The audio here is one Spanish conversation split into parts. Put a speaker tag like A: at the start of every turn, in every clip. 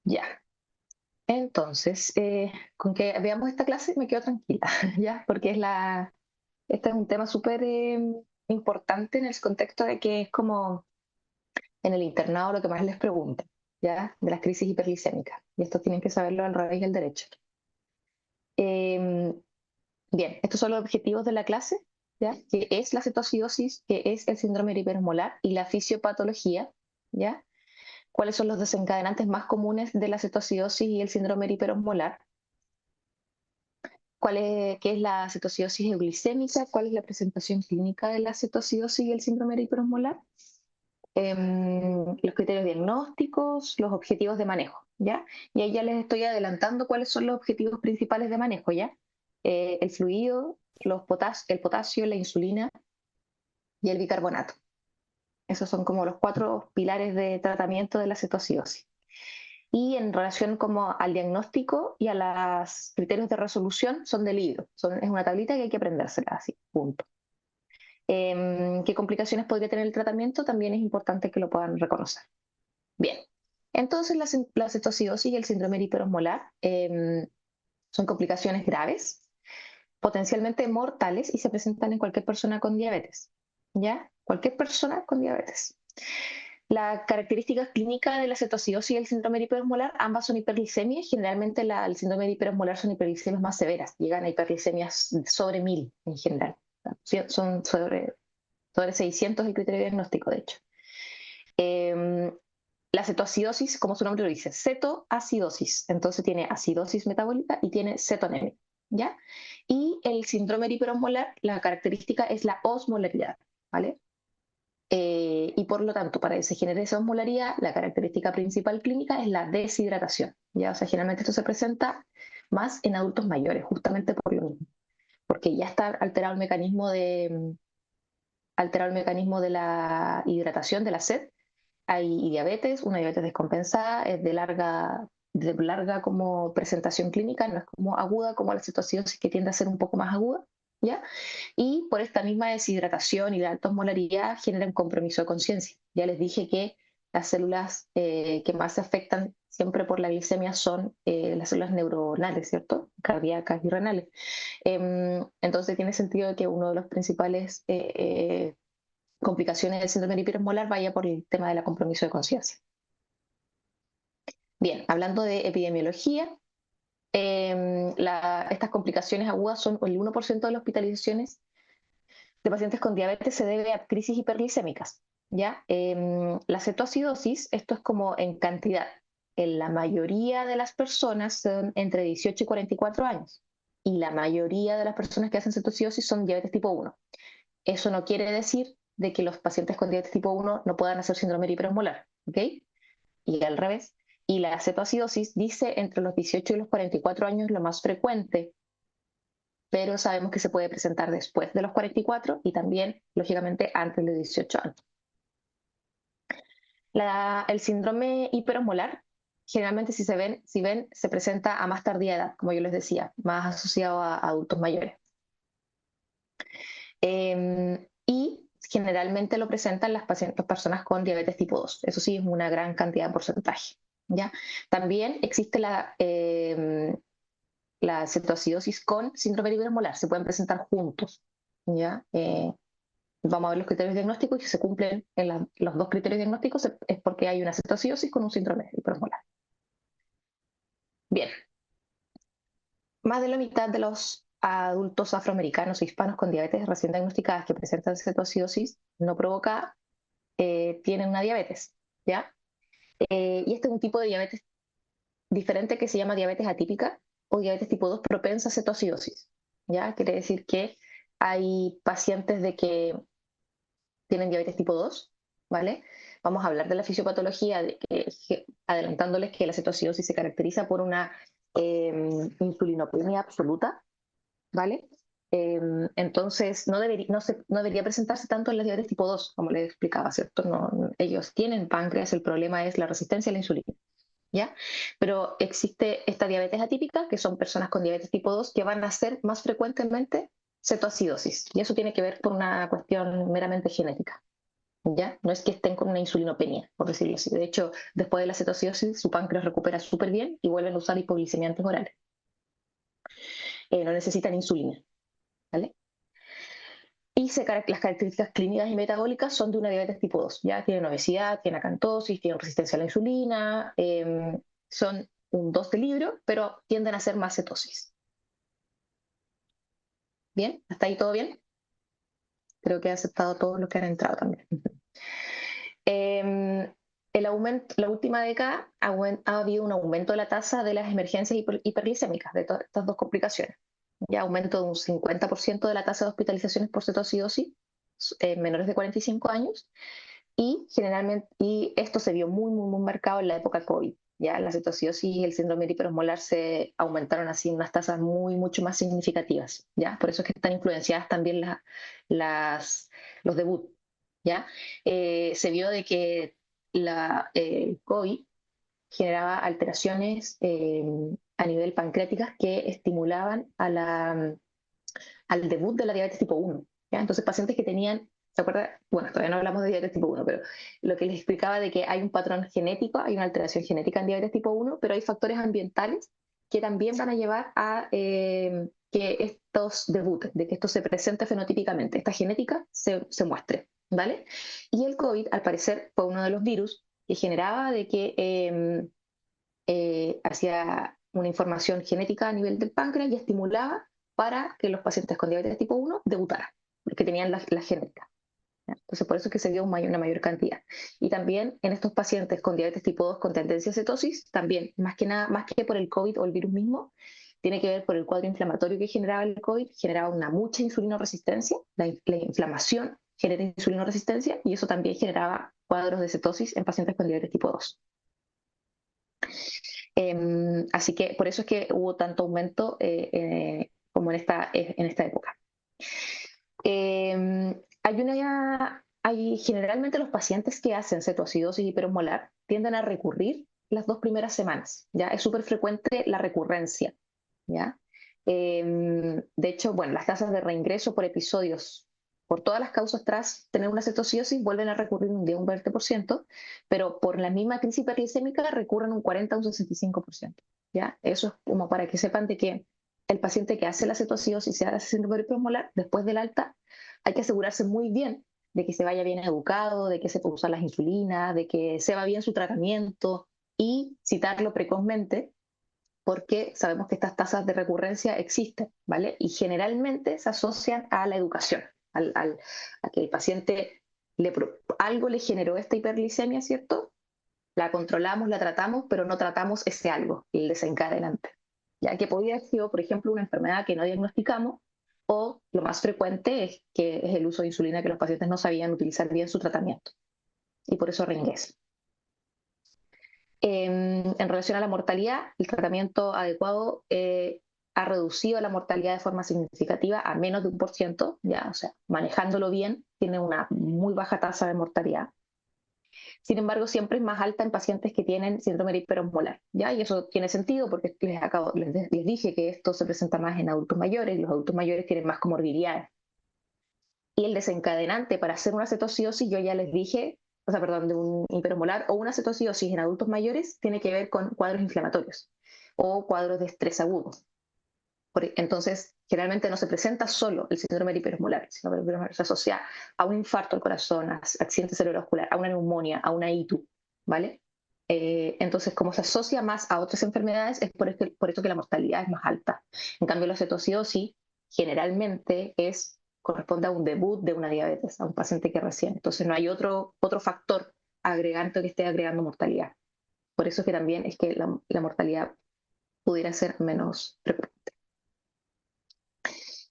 A: Ya. Entonces, con que veamos esta clase me quedo tranquila, ¿ya? Porque este es un tema súper importante en el contexto de que es como en el internado lo que más les preguntan, ¿ya? De las crisis hiperglicémicas. Y esto tienen que saberlo al revés y al derecho. Eh, Bien, estos son los objetivos de la clase, ¿ya? Que es la cetoacidosis, que es el síndrome hiperosmolar y la fisiopatología, ¿ya? ¿Cuáles son los desencadenantes más comunes de la cetoacidosis y el síndrome hiperosmolar? ¿Qué es la cetoacidosis euglicémica? ¿Cuál es la presentación clínica de la cetoacidosis y el síndrome hiperosmolar? Los criterios diagnósticos, los objetivos de manejo, ¿ya? Y ahí ya les estoy adelantando cuáles son los objetivos principales de manejo, ¿ya? El fluido, el potasio, la insulina y el bicarbonato. Esos son como los cuatro pilares de tratamiento de la cetoacidosis. Y en relación como al diagnóstico y a los criterios de resolución, son de libro. Es una tablita que hay que aprendérsela así, punto. ¿Qué complicaciones podría tener el tratamiento? También es importante que lo puedan reconocer. Bien, entonces la cetoacidosis y el síndrome hiperosmolar son complicaciones graves, potencialmente mortales y se presentan en cualquier persona con diabetes. ¿Ya? Cualquier persona con diabetes. La característica clínica de la cetoacidosis y el síndrome hiperosmolar, ambas son hiperglicemias. Generalmente el síndrome hiperosmolar son hiperglicemias más severas, llegan a hiperglicemias sobre 1000 en general. Son sobre 600 el criterio diagnóstico, de hecho. Eh, la cetoacidosis, como su nombre lo dice, cetoacidosis, entonces tiene acidosis metabólica y tiene cetonemia, ¿ya? Y el síndrome hiperosmolar, la característica es la osmolaridad, ¿vale? Y por lo tanto, para que se genere esa osmolaridad, la característica principal clínica es la deshidratación, ¿ya? O sea, generalmente esto se presenta más en adultos mayores, justamente por lo mismo, porque ya está alterado el mecanismo de la hidratación, de la sed. Hay diabetes, una diabetes descompensada, es de larga como presentación clínica, no es como aguda como la cetoacidosis que tiende a ser un poco más aguda, ¿ya? Y por esta misma deshidratación y la alta osmolaridad genera un compromiso de conciencia. Ya les dije que las células que más se afectan siempre por la glicemia son las células neuronales, ¿cierto? Cardíacas y renales. Entonces tiene sentido que uno de los principales complicaciones del síndrome hiperosmolar vaya por el tema de la compromiso de conciencia. Bien, hablando de epidemiología, estas complicaciones agudas son el 1% de las hospitalizaciones de pacientes con diabetes se debe a crisis hiperglicémicas. ¿Ya? La cetoacidosis, esto es como en cantidad. En la mayoría de las personas son entre 18 y 44 años. Y la mayoría de las personas que hacen cetoacidosis son diabetes tipo 1. Eso no quiere decir de que los pacientes con diabetes tipo 1 no puedan hacer síndrome hiperosmolar, ¿ok? Y al revés. Y la cetoacidosis dice entre los 18 y los 44 años lo más frecuente, pero sabemos que se puede presentar después de los 44 y también, lógicamente, antes de 18 años. El síndrome hiperosmolar, generalmente si ven, se presenta a más tardía edad, como yo les decía, más asociado a adultos mayores. Y generalmente lo presentan las personas con diabetes tipo 2. Eso sí es una gran cantidad de porcentaje. ¿Ya? También existe la cetoacidosis con síndrome hiperosmolar. Se pueden presentar juntos. ¿Ya? Vamos a ver los criterios diagnósticos y si se cumplen los dos criterios diagnósticos es porque hay una cetoacidosis con un síndrome hiperosmolar. Bien, más de la mitad de los adultos afroamericanos e hispanos con diabetes recién diagnosticadas que presentan cetoacidosis no provoca tienen una diabetes, ¿ya? Y este es un tipo de diabetes diferente que se llama diabetes atípica o diabetes tipo 2 propensa a cetoacidosis, ¿ya? Quiere decir que hay pacientes de que tienen diabetes tipo 2, ¿vale? Vamos a hablar de la fisiopatología, adelantándoles que la cetoacidosis se caracteriza por una insulinopenia absoluta, ¿vale? Entonces, no debería presentarse tanto en la diabetes tipo 2, como les explicaba, ¿cierto? Ellos tienen páncreas, el problema es la resistencia a la insulina, ¿ya? Pero existe esta diabetes atípica, que son personas con diabetes tipo 2 que van a hacer más frecuentemente cetoacidosis, y eso tiene que ver con una cuestión meramente genética. ¿ya? No es que estén con una insulinopenia, por decirlo así. De hecho, después de la cetoacidosis, su páncreas recupera súper bien y vuelven a usar hipoglicemiantes orales. No necesitan insulina, ¿vale? Y las características clínicas y metabólicas son de una diabetes tipo 2. Ya tienen obesidad, tienen acantosis, tienen resistencia a la insulina, son un 2 de libro, pero tienden a ser más cetosis. ¿Bien? ¿Hasta ahí todo bien? Creo que he aceptado todos los que han entrado también. Eh, la última década ha habido un aumento de la tasa de las emergencias hiperglicémicas, de todas estas dos complicaciones. Ya aumento de un 50% de la tasa de hospitalizaciones por cetoacidosis en menores de 45 años y esto se vio muy marcado en la época COVID. Ya la cetoacidosis y el síndrome hiperosmolar se aumentaron así en unas tasas mucho más significativas. Ya por eso es que están influenciadas también los debut. Ya se vio de que el COVID generaba alteraciones a nivel pancreáticas que estimulaban al debut de la diabetes tipo 1. ¿Ya? Entonces, pacientes que tenían, ¿se acuerda? Bueno, todavía no hablamos de diabetes tipo 1, pero lo que les explicaba de que hay un patrón genético, hay una alteración genética en diabetes tipo 1, pero hay factores ambientales que también van a llevar a que estos debuten, de que esto se presente fenotípicamente, esta genética se muestre, ¿vale? Y el COVID, al parecer, fue uno de los virus que generaba de que hacía una información genética a nivel del páncreas y estimulaba para que los pacientes con diabetes tipo 1 debutaran, porque tenían la genética. ¿Ya? Entonces, por eso es que se dio una mayor cantidad. Y también en estos pacientes con diabetes tipo 2 con tendencia a cetosis, también, más que nada, más que por el COVID o el virus mismo, tiene que ver por el cuadro inflamatorio que generaba el COVID, generaba una mucha insulinoresistencia, la inflamación genera insulinoresistencia y eso también generaba cuadros de cetosis en pacientes con diabetes tipo 2. Así que por eso es que hubo tanto aumento como en esta época. Generalmente los pacientes que hacen cetoacidosis hiperosmolar tienden a recurrir las 2 primeras semanas, ¿ya? Es súper frecuente la recurrencia, ¿ya? De hecho, bueno, las tasas de reingreso por episodios, por todas las causas tras tener una cetoacidosis, vuelven a recurrir un 10 un 20%, pero por la misma crisis hiperglicémica recurren un 40 o un 65%, ¿ya? Eso es como para que sepan de que el paciente que hace la cetoacidosis y se hace síndrome hiperosmolar, después del alta, hay que asegurarse muy bien de que se vaya bien educado, de que sepa usar las insulinas, de que sepa bien su tratamiento y citarlo precozmente porque sabemos que estas tasas de recurrencia existen, ¿vale? Y generalmente se asocian a la educación, a que el paciente algo le generó esta hiperglicemia, ¿cierto? La controlamos, la tratamos, pero no tratamos ese algo, el desencadenante. Ya que podría haber sido, por ejemplo, una enfermedad que no diagnosticamos, o lo más frecuente es que es el uso de insulina que los pacientes no sabían utilizar bien su tratamiento y por eso reingresan. En relación a la mortalidad, el tratamiento adecuado ha reducido la mortalidad de forma significativa a menos de 1%, ya, o sea, manejándolo bien, tiene una muy baja tasa de mortalidad. Sin embargo, siempre es más alta en pacientes que tienen síndrome hiperosmolar, ¿ya? Y eso tiene sentido porque les dije que esto se presenta más en adultos mayores y los adultos mayores tienen más comorbilidades. Y el desencadenante para hacer una cetoacidosis, yo ya les dije, o sea, perdón, de un hiperosmolar o una cetoacidosis en adultos mayores tiene que ver con cuadros inflamatorios o cuadros de estrés agudo. Entonces, generalmente no se presenta solo el síndrome hiperosmolar, sino que el hiperosmolar se asocia a un infarto al corazón, a accidente cerebrovascular, a una neumonía, a una ITU, ¿vale? Entonces, como se asocia más a otras enfermedades, es por eso que la mortalidad es más alta. En cambio, la cetoacidosis generalmente corresponde a un debut de una diabetes, a un paciente que recién. Entonces, no hay otro factor agregante que esté agregando mortalidad. Por eso es que también es que la mortalidad pudiera ser menos frecuente.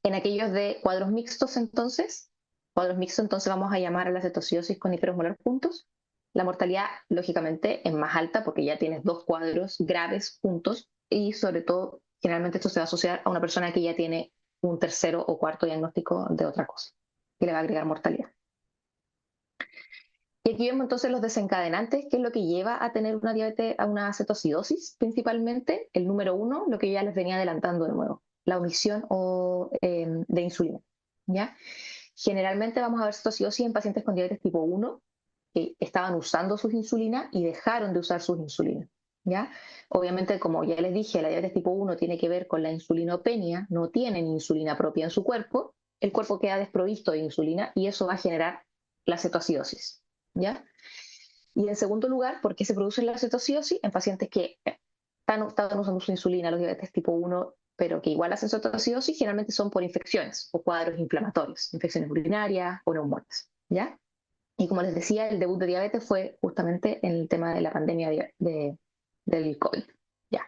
A: En aquellos de cuadros mixtos, entonces vamos a llamar a la cetoacidosis con hiperosmolar juntos. La mortalidad, lógicamente, es más alta porque ya tienes 2 cuadros graves juntos y sobre todo, generalmente esto se va a asociar a una persona que ya tiene un tercero o cuarto diagnóstico de otra cosa, que le va a agregar mortalidad. Y aquí vemos entonces los desencadenantes, que es lo que lleva a tener una diabetes, a una cetoacidosis principalmente. El número 1, lo que ya les venía adelantando de nuevo, la omisión de insulina, ¿ya? Generalmente vamos a ver cetoacidosis en pacientes con diabetes tipo 1 que estaban usando sus insulinas y dejaron de usar sus insulinas, ¿ya? Obviamente, como ya les dije, la diabetes tipo 1 tiene que ver con la insulinopenia, no tienen insulina propia en su cuerpo, el cuerpo queda desprovisto de insulina y eso va a generar la cetoacidosis, ¿ya? Y en segundo lugar, ¿por qué se produce la cetoacidosis? En pacientes que están usando su insulina, los diabetes tipo 1, pero que igual hacen cetoacidosis, generalmente son por infecciones o cuadros inflamatorios, infecciones urinarias o neumonías, ¿ya? Y como les decía, el debut de diabetes fue justamente en el tema de la pandemia del COVID. Ya,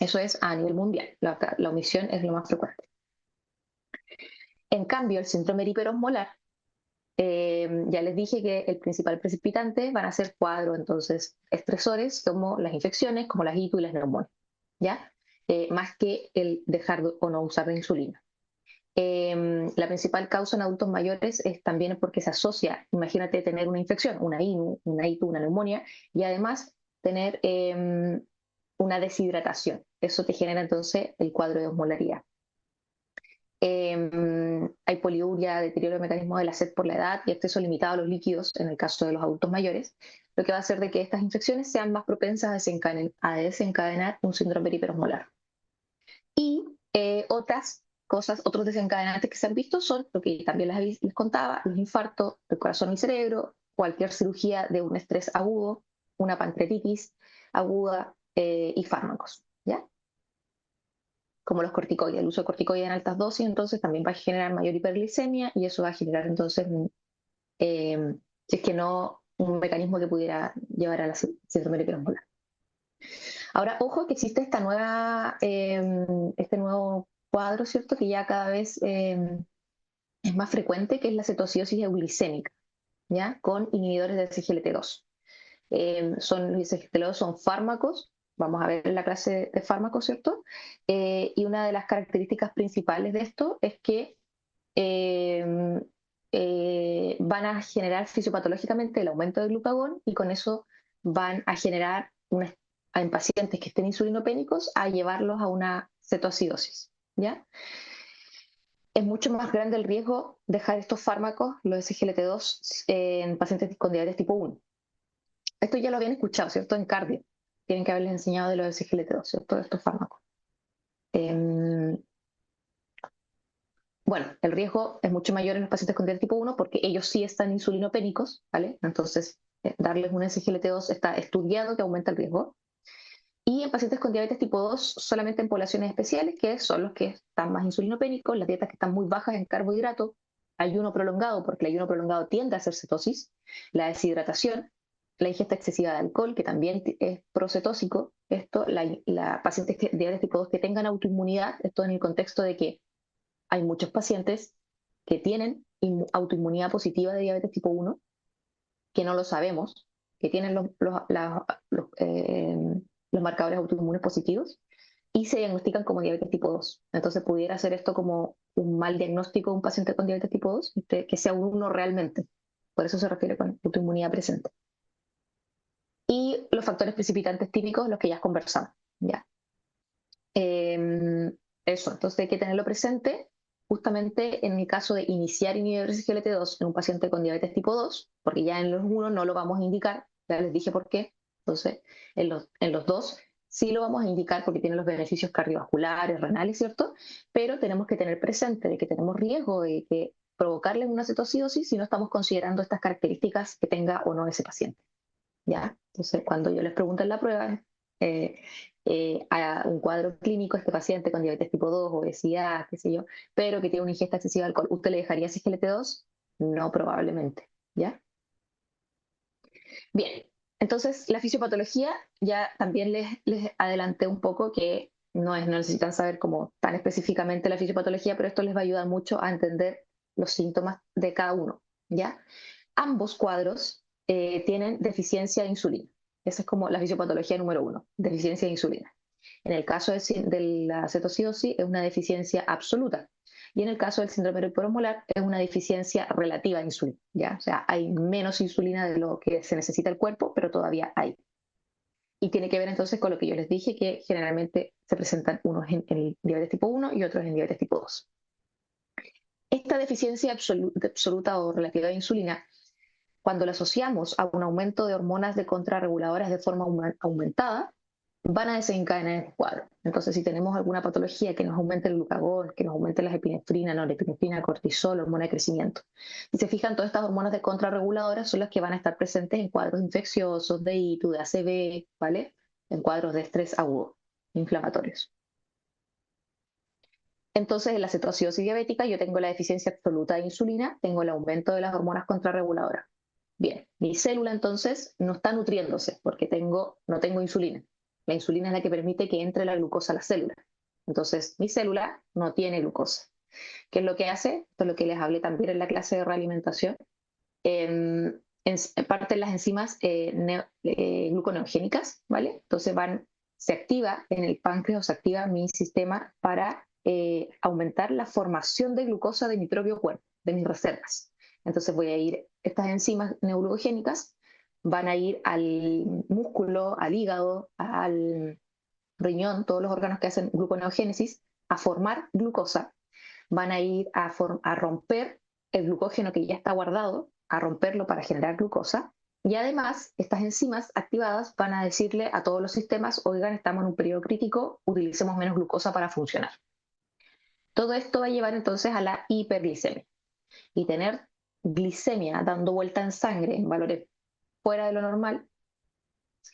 A: eso es a nivel mundial. La omisión es lo más frecuente. En cambio, el síndrome hiperosmolar, ya les dije que el principal precipitante van a ser cuadros, entonces, estresores como las infecciones, como las ITU y las neumonías, ¿ya? Más que el dejar o no usar la insulina. La principal causa en adultos mayores es también porque se asocia, imagínate tener una infección, una INU, una ITU, una neumonía, y además tener una deshidratación. Eso te genera entonces el cuadro de osmolaridad. Hay poliuria, deterioro del mecanismo de la sed por la edad y acceso limitado a los líquidos en el caso de los adultos mayores, lo que va a hacer de que estas infecciones sean más propensas a desencadenar un síndrome hiperosmolar. Y otras cosas, otros desencadenantes que se han visto son lo que también les contaba, los infartos del corazón y cerebro, cualquier cirugía de un estrés agudo, una pancreatitis aguda y fármacos, ¿ya? Como los corticoides, el uso de corticoides en altas dosis, entonces también va a generar mayor hiperglicemia y eso va a generar entonces, si es que no, un mecanismo que pudiera llevar a la síndrome hiperosmolar. Ahora, ojo que existe este nuevo cuadro, ¿cierto? Que ya cada vez es más frecuente, que es la cetoacidosis euglicémica, ¿ya? Con inhibidores de SGLT2. Los SGLT2 son fármacos, vamos a ver la clase de fármacos, ¿cierto? Y una de las características principales de esto es que eh, van a generar fisiopatológicamente el aumento del glucagón y con eso van a generar en pacientes que estén insulinopénicos a llevarlos a una cetoacidosis, ¿ya? Es mucho más grande el riesgo dejar estos fármacos, los SGLT2, en pacientes con diabetes tipo 1. Esto ya lo habían escuchado, ¿cierto? En cardio. Tienen que haberles enseñado de los SGLT2, ¿cierto? De estos fármacos. Bueno, el riesgo es mucho mayor en los pacientes con diabetes tipo 1 porque ellos sí están insulinopénicos, ¿vale? Entonces, darles un SGLT2 está estudiado que aumenta el riesgo. Y en pacientes con diabetes tipo 2, solamente en poblaciones especiales, que son los que están más insulinopénicos, las dietas que están muy bajas en carbohidratos, ayuno prolongado, porque el ayuno prolongado tiende a hacer cetosis, la deshidratación, la ingesta excesiva de alcohol, que también es procetósico, esto, pacientes de diabetes tipo 2 que tengan autoinmunidad, esto en el contexto de que hay muchos pacientes que tienen autoinmunidad positiva de diabetes tipo 1, que no lo sabemos, que tienen los marcadores autoinmunes positivos y se diagnostican como diabetes tipo 2. Entonces pudiera ser esto como un mal diagnóstico de un paciente con diabetes tipo 2, que sea un 1 realmente. Por eso se refiere con autoinmunidad presente. Y los factores precipitantes típicos, los que ya conversamos. ¿Ya? Eso, entonces hay que tenerlo presente justamente en el caso de iniciar inhibidores de SGLT2 en un paciente con diabetes tipo 2, porque ya en los 1 no lo vamos a indicar, ya les dije por qué. Entonces, en los 2 sí lo vamos a indicar porque tiene los beneficios cardiovasculares, renales, ¿cierto? Pero tenemos que tener presente de que tenemos riesgo de que provocarle una cetoacidosis si no estamos considerando estas características que tenga o no ese paciente. ¿Ya? Entonces, cuando yo les pregunto en la prueba, eh, a un cuadro clínico, este paciente con diabetes tipo 2, obesidad, qué sé yo, pero que tiene una ingesta excesiva de alcohol, ¿usted le dejaría SGLT2? No, probablemente, ¿ya? Bien, entonces la fisiopatología, ya también les adelanté un poco que no necesitan saber como tan específicamente la fisiopatología, pero esto les va a ayudar mucho a entender los síntomas de cada uno, ¿ya? Ambos cuadros tienen deficiencia de insulina. Esa es como la fisiopatología número 1, deficiencia de insulina. En el caso de la cetoacidosis es una deficiencia absoluta. Y en el caso del síndrome hiperosmolar es una deficiencia relativa de insulina, ¿ya? O sea, hay menos insulina de lo que se necesita el cuerpo, pero todavía hay. Y tiene que ver entonces con lo que yo les dije, que generalmente se presentan unos en diabetes tipo 1 y otros en diabetes tipo 2. Esta deficiencia absoluta o relativa de insulina, cuando la asociamos a un aumento de hormonas de contrarreguladoras de forma aumentada, van a desencadenar el cuadro. Entonces, si tenemos alguna patología que nos aumente el glucagón, que nos aumente las epinefrina, norepinefrina, cortisol, hormona de crecimiento, y se fijan, todas estas hormonas de contrarreguladoras son las que van a estar presentes en cuadros infecciosos, de ITU, de ACV, ¿vale? En cuadros de estrés agudo, inflamatorios. Entonces, en la cetoacidosis diabética yo tengo la deficiencia absoluta de insulina, tengo el aumento de las hormonas contrarreguladoras. Bien, mi célula entonces no está nutriéndose porque no tengo insulina. La insulina es la que permite que entre la glucosa a la célula. Entonces, mi célula no tiene glucosa. ¿Qué es lo que hace? Esto es lo que les hablé también en la clase de realimentación. Parten las enzimas gluconeogénicas, ¿vale? Entonces se activa en el páncreas o se activa mi sistema para aumentar la formación de glucosa de mi propio cuerpo, de mis reservas. Entonces estas enzimas neurogénicas van a ir al músculo, al hígado, al riñón, todos los órganos que hacen gluconeogénesis, a formar glucosa, van a ir a romper el glucógeno que ya está guardado, a romperlo para generar glucosa, y además estas enzimas activadas van a decirle a todos los sistemas, oigan, estamos en un periodo crítico, utilicemos menos glucosa para funcionar. Todo esto va a llevar entonces a la hiperglicemia. Y tener glicemia dando vuelta en sangre en valores fuera de lo normal,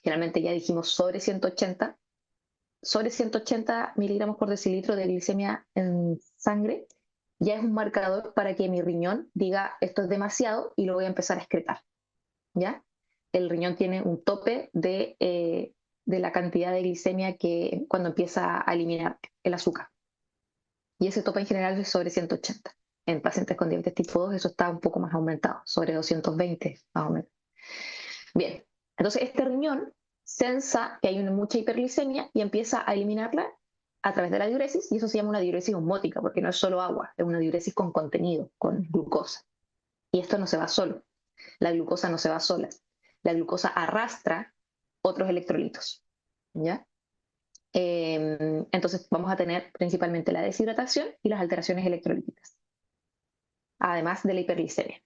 A: generalmente ya dijimos sobre 180 miligramos por decilitro de glicemia en sangre, ya es un marcador para que mi riñón diga esto es demasiado y lo voy a empezar a excretar, ¿ya? El riñón tiene un tope de la cantidad de glicemia que cuando empieza a eliminar el azúcar. Y ese tope en general es sobre 180. En pacientes con diabetes tipo 2 eso está un poco más aumentado, sobre 220 más o menos. Bien, entonces este riñón sensa que hay mucha hiperglicemia y empieza a eliminarla a través de la diuresis, y eso se llama una diuresis osmótica, porque no es solo agua, es una diuresis con contenido, con glucosa. Y esto no se va solo, la glucosa no se va sola, la glucosa arrastra otros electrolitos, ¿ya? Entonces vamos a tener principalmente la deshidratación y las alteraciones electrolíticas, además de la hiperglicemia.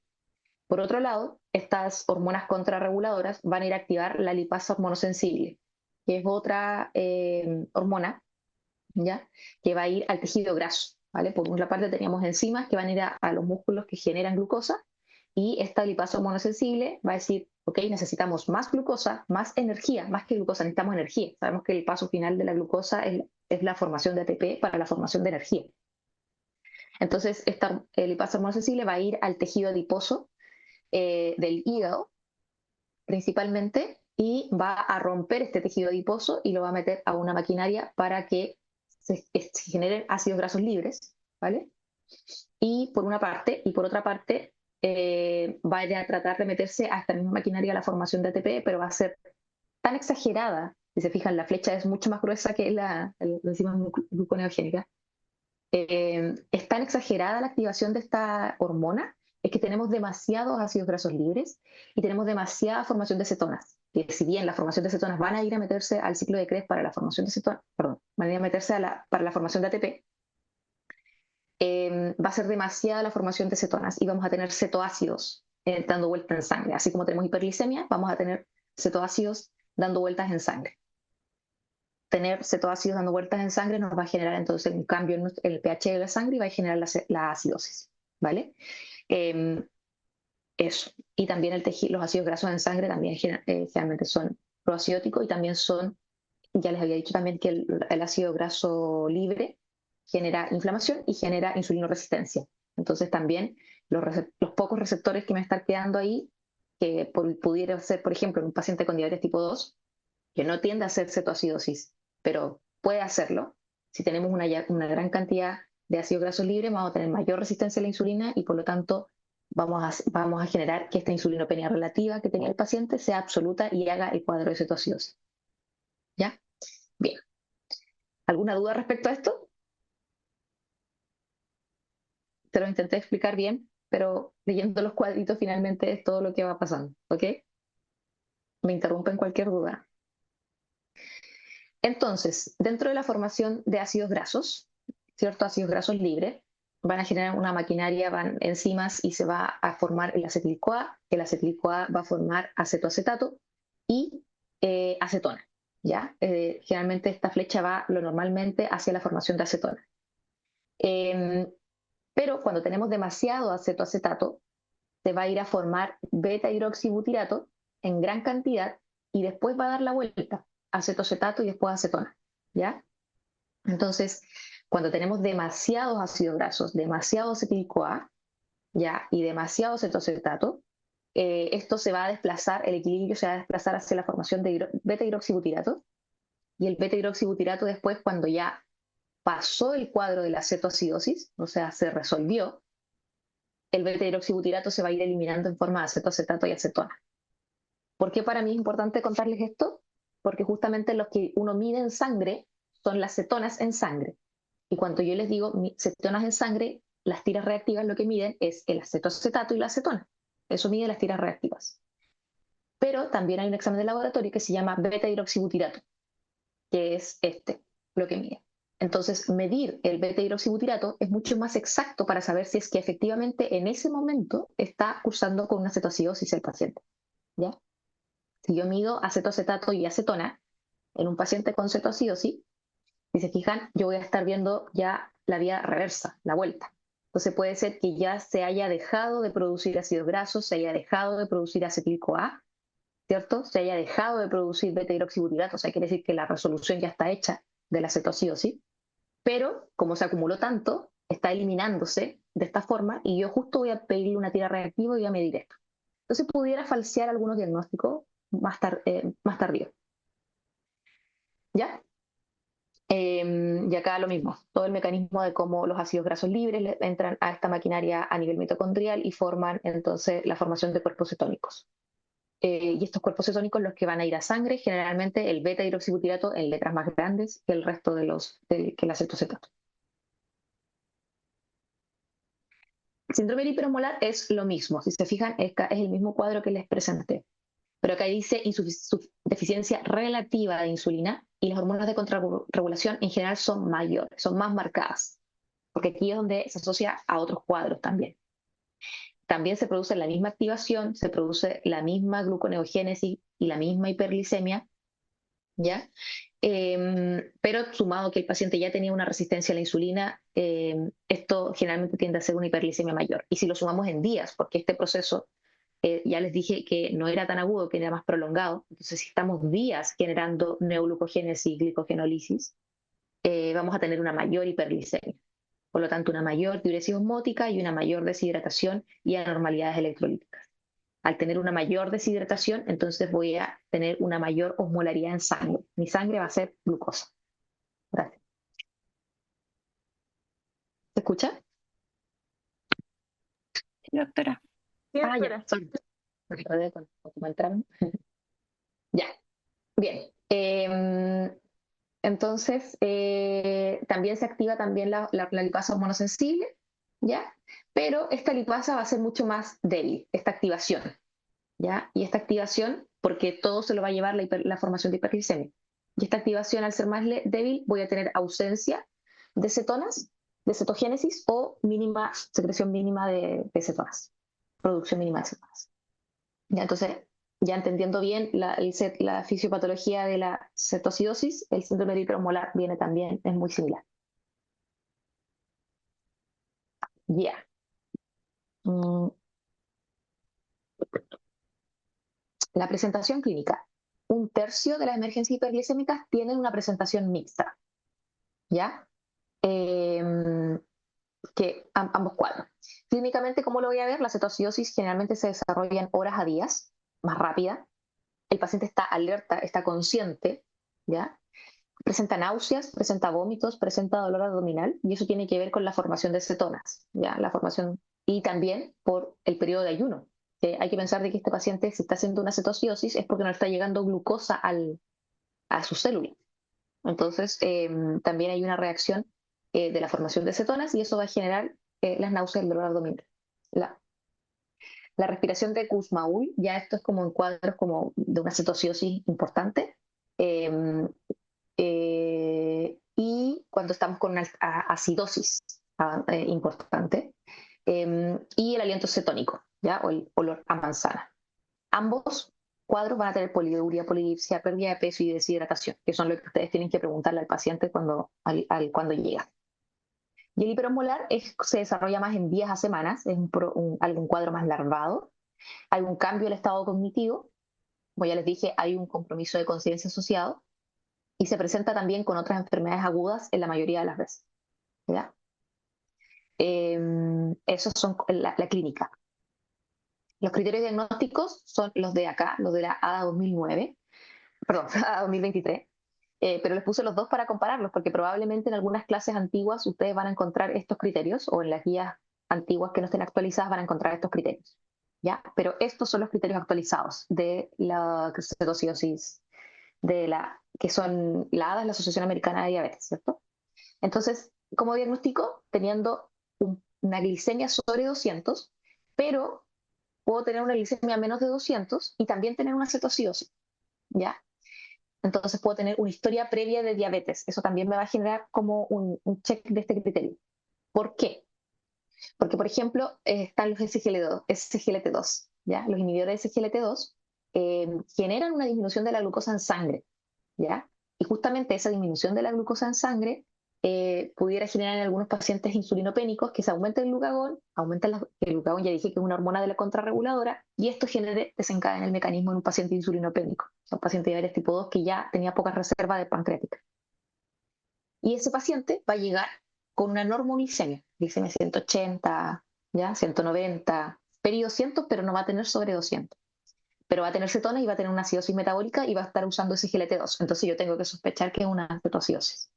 A: Por otro lado, estas hormonas contrarreguladoras van a ir a activar la lipasa hormonosensible, que es otra hormona, ¿ya? Que va a ir al tejido graso, ¿vale? Por una parte teníamos enzimas que van a ir a los músculos que generan glucosa, y esta lipasa hormonosensible va a decir, ok, necesitamos más glucosa, más energía, más que glucosa, necesitamos energía. Sabemos que el paso final de la glucosa es la formación de ATP para la formación de energía. Entonces, esta lipasa hormonosensible va a ir al tejido adiposo del hígado principalmente, y va a romper este tejido adiposo y lo va a meter a una maquinaria para que se generen ácidos grasos libres, ¿vale? Y por una parte, y por otra parte, va a ir a tratar de meterse a esta misma maquinaria la formación de ATP, pero va a ser tan exagerada, si se fijan, la flecha es mucho más gruesa que la enzima gluconeogénica, es tan exagerada la activación de esta hormona, es que tenemos demasiados ácidos grasos libres y tenemos demasiada formación de cetonas. Que si bien la formación de cetonas van a ir a meterse al ciclo de Krebs para la formación de cetonas, perdón, van a ir a meterse para la formación de ATP, va a ser demasiada la formación de cetonas y vamos a tener cetoácidos dando vueltas en sangre. Así como tenemos hiperglicemia, vamos a tener cetoácidos dando vueltas en sangre. Tener cetoácidos dando vueltas en sangre nos va a generar entonces un cambio en el pH de la sangre y va a generar la acidosis, ¿vale? Eso. Y también los ácidos grasos en sangre también generalmente son proacidóticos y también ya les había dicho también que el ácido graso libre genera inflamación y genera insulinoresistencia. Entonces también los pocos receptores que me están quedando ahí, que pudiera ser, por ejemplo, en un paciente con diabetes tipo 2, que no tiende a hacer cetoacidosis, pero puede hacerlo. Si tenemos una gran cantidad de ácidos grasos libres, vamos a tener mayor resistencia a la insulina y por lo tanto vamos a generar que esta insulinopenia relativa que tenía el paciente sea absoluta y haga el cuadro de cetoacidosis. ¿Ya? Bien. ¿Alguna duda respecto a esto? Te lo intenté explicar bien, pero leyendo los cuadritos finalmente es todo lo que va pasando, ¿ok? Me interrumpen cualquier duda. Entonces, dentro de la formación de ácidos grasos, ¿cierto? Ácidos grasos libres, van a generar una maquinaria, van enzimas y se va a formar el acetil-CoA. El acetil-CoA va a formar acetoacetato y acetona. ¿Ya? Generalmente esta flecha va lo normalmente hacia la formación de acetona. Pero cuando tenemos demasiado acetoacetato, se va a ir a formar beta-hidroxibutirato en gran cantidad y después va a dar la vuelta, acetoacetato y después acetona. ¿Ya? Entonces, cuando tenemos demasiados ácidos grasos, demasiado acetil-CoA, ¿ya? Y demasiado cetoacetato, esto se va a desplazar, el equilibrio se va a desplazar hacia la formación de beta-hidroxibutirato, y el beta-hidroxibutirato después, cuando ya pasó el cuadro de la cetoacidosis, o sea, se resolvió, el beta-hidroxibutirato se va a ir eliminando en forma de acetoacetato y acetona. ¿Por qué para mí es importante contarles esto? Porque justamente los que uno mide en sangre son las cetonas en sangre. Y cuando yo les digo cetonas en sangre, las tiras reactivas lo que miden es el acetoacetato y la acetona. Eso mide las tiras reactivas. Pero también hay un examen de laboratorio que se llama beta-hidroxibutirato, que es lo que mide. Entonces, medir el beta-hidroxibutirato es mucho más exacto para saber si es que efectivamente en ese momento está cursando con una cetoacidosis el paciente. ¿Ya? Si yo mido acetoacetato y acetona en un paciente con cetoacidosis, si se fijan, yo voy a estar viendo ya la vía reversa, la vuelta. Entonces puede ser que ya se haya dejado de producir ácidos grasos, se haya dejado de producir acetil-CoA, ¿cierto? Se haya dejado de producir beta-hidroxibutirato, o sea, quiere decir que la resolución ya está hecha de la cetoacidosis, pero como se acumuló tanto, está eliminándose de esta forma y yo justo voy a pedirle una tira reactiva y voy a medir esto. Entonces pudiera falsear algunos diagnósticos más tardíos. ¿Ya? Y acá lo mismo, todo el mecanismo de cómo los ácidos grasos libres entran a esta maquinaria a nivel mitocondrial y forman entonces la formación de cuerpos cetónicos. Y estos cuerpos cetónicos los que van a ir a sangre, generalmente el beta-hidroxibutirato en letras más grandes que el resto que el acetocetato. El síndrome hipermolar es lo mismo, si se fijan, es el mismo cuadro que les presenté. Pero acá dice deficiencia relativa de insulina y las hormonas de contrarregulación en general son mayores, son más marcadas, porque aquí es donde se asocia a otros cuadros también. También se produce la misma activación, se produce la misma gluconeogénesis y la misma hiperglicemia, ¿ya? Pero sumado que el paciente ya tenía una resistencia a la insulina, esto generalmente tiende a ser una hiperglicemia mayor. Y si lo sumamos en días, porque este proceso ya les dije que no era tan agudo, que era más prolongado. Entonces, si estamos días generando neoglucogénesis y glicogenólisis, vamos a tener una mayor hiperglicemia. Por lo tanto, una mayor diuresis osmótica y una mayor deshidratación y anormalidades electrolíticas. Al tener una mayor deshidratación, entonces voy a tener una mayor osmolaridad en sangre. Mi sangre va a ser glucosa. Gracias. ¿Se escucha?
B: Sí, doctora. Sí,
A: Ah, ya.
B: doctora.
A: Sorry. Me acordé cuando entraron. Ya. Bien. Entonces, también se activa también la lipasa hormonosensible, ¿ya? Pero esta lipasa va a ser mucho más débil, esta activación, ¿ya? Y esta activación, porque todo se lo va a llevar la formación de hiperglicemia. Y esta activación, al ser más débil, voy a tener ausencia de cetonas, de cetogénesis o secreción mínima de cetonas, producción mínima de cetonas. ¿Ya? Entonces, ya entendiendo bien la fisiopatología de la cetoacidosis, el síndrome de hipermolar viene también, es muy similar. Ya. Mm, La presentación clínica. Un tercio de las emergencias hiperglicémicas tienen una presentación mixta, ¿ya? Que ambos cuadros. Clínicamente, ¿cómo lo voy a ver? La cetoacidosis generalmente se desarrolla en horas a días, más rápida. El paciente está alerta, está consciente, ¿ya? Presenta náuseas, presenta vómitos, presenta dolor abdominal y eso tiene que ver con la formación de cetonas, ¿ya? La formación y también por el periodo de ayuno. Hay que pensar de que este paciente, si está haciendo una cetoacidosis, es porque no le está llegando glucosa a sus células. Entonces, también hay una reacción de la formación de cetonas y eso va a generar las náuseas y el dolor abdominal. La respiración de Kussmaul, ya esto es como en cuadros como de una cetoacidosis importante. Eh, y cuando estamos con una acidosis, importante, y el aliento cetónico, ¿ya? O el olor a manzana. Ambos cuadros van a tener poliuria, polidipsia, pérdida de peso y deshidratación, que son lo que ustedes tienen que preguntarle al paciente cuando llega. Y el hiperosmolar se desarrolla más en días a semanas, es algún cuadro más larvado, hay un cambio del estado cognitivo, como ya les dije, hay un compromiso de conciencia asociado, y se presenta también con otras enfermedades agudas en la mayoría de las veces. ¿Ya? Esos son la clínica. Los criterios diagnósticos son los de acá, los de la ADA 2009, perdón, ADA 2023, pero les puse los dos para compararlos, porque probablemente en algunas clases antiguas ustedes van a encontrar estos criterios, o en las guías antiguas que no estén actualizadas van a encontrar estos criterios. ¿Ya? Pero estos son los criterios actualizados de la cetoacidosis, que son la ADA, es la Asociación Americana de Diabetes, ¿cierto? Entonces, como diagnóstico, teniendo una glicemia sobre 200, pero puedo tener una glicemia menos de 200 y también tener una cetoacidosis, ¿ya? Entonces puedo tener una historia previa de diabetes. Eso también me va a generar como un check de este criterio. ¿Por qué? Porque, por ejemplo, están los SGLT2, ¿ya? Los inhibidores de SGLT2 generan una disminución de la glucosa en sangre, ¿ya? Y justamente esa disminución de la glucosa en sangre pudiera generar en algunos pacientes insulinopénicos que se aumente el glucagón, el glucagón ya dije que es una hormona de la contrarreguladora, y esto desencadena el mecanismo en un paciente insulinopénico, un paciente de diabetes tipo 2 que ya tenía poca reserva de pancreática. Y ese paciente va a llegar con una normoglicemia, glicemia 180, ¿ya? 190, peri 200, pero no va a tener sobre 200. Pero va a tener cetonas y va a tener una acidosis metabólica y va a estar usando ese GLT2. Entonces yo tengo que sospechar que es una cetoacidosis.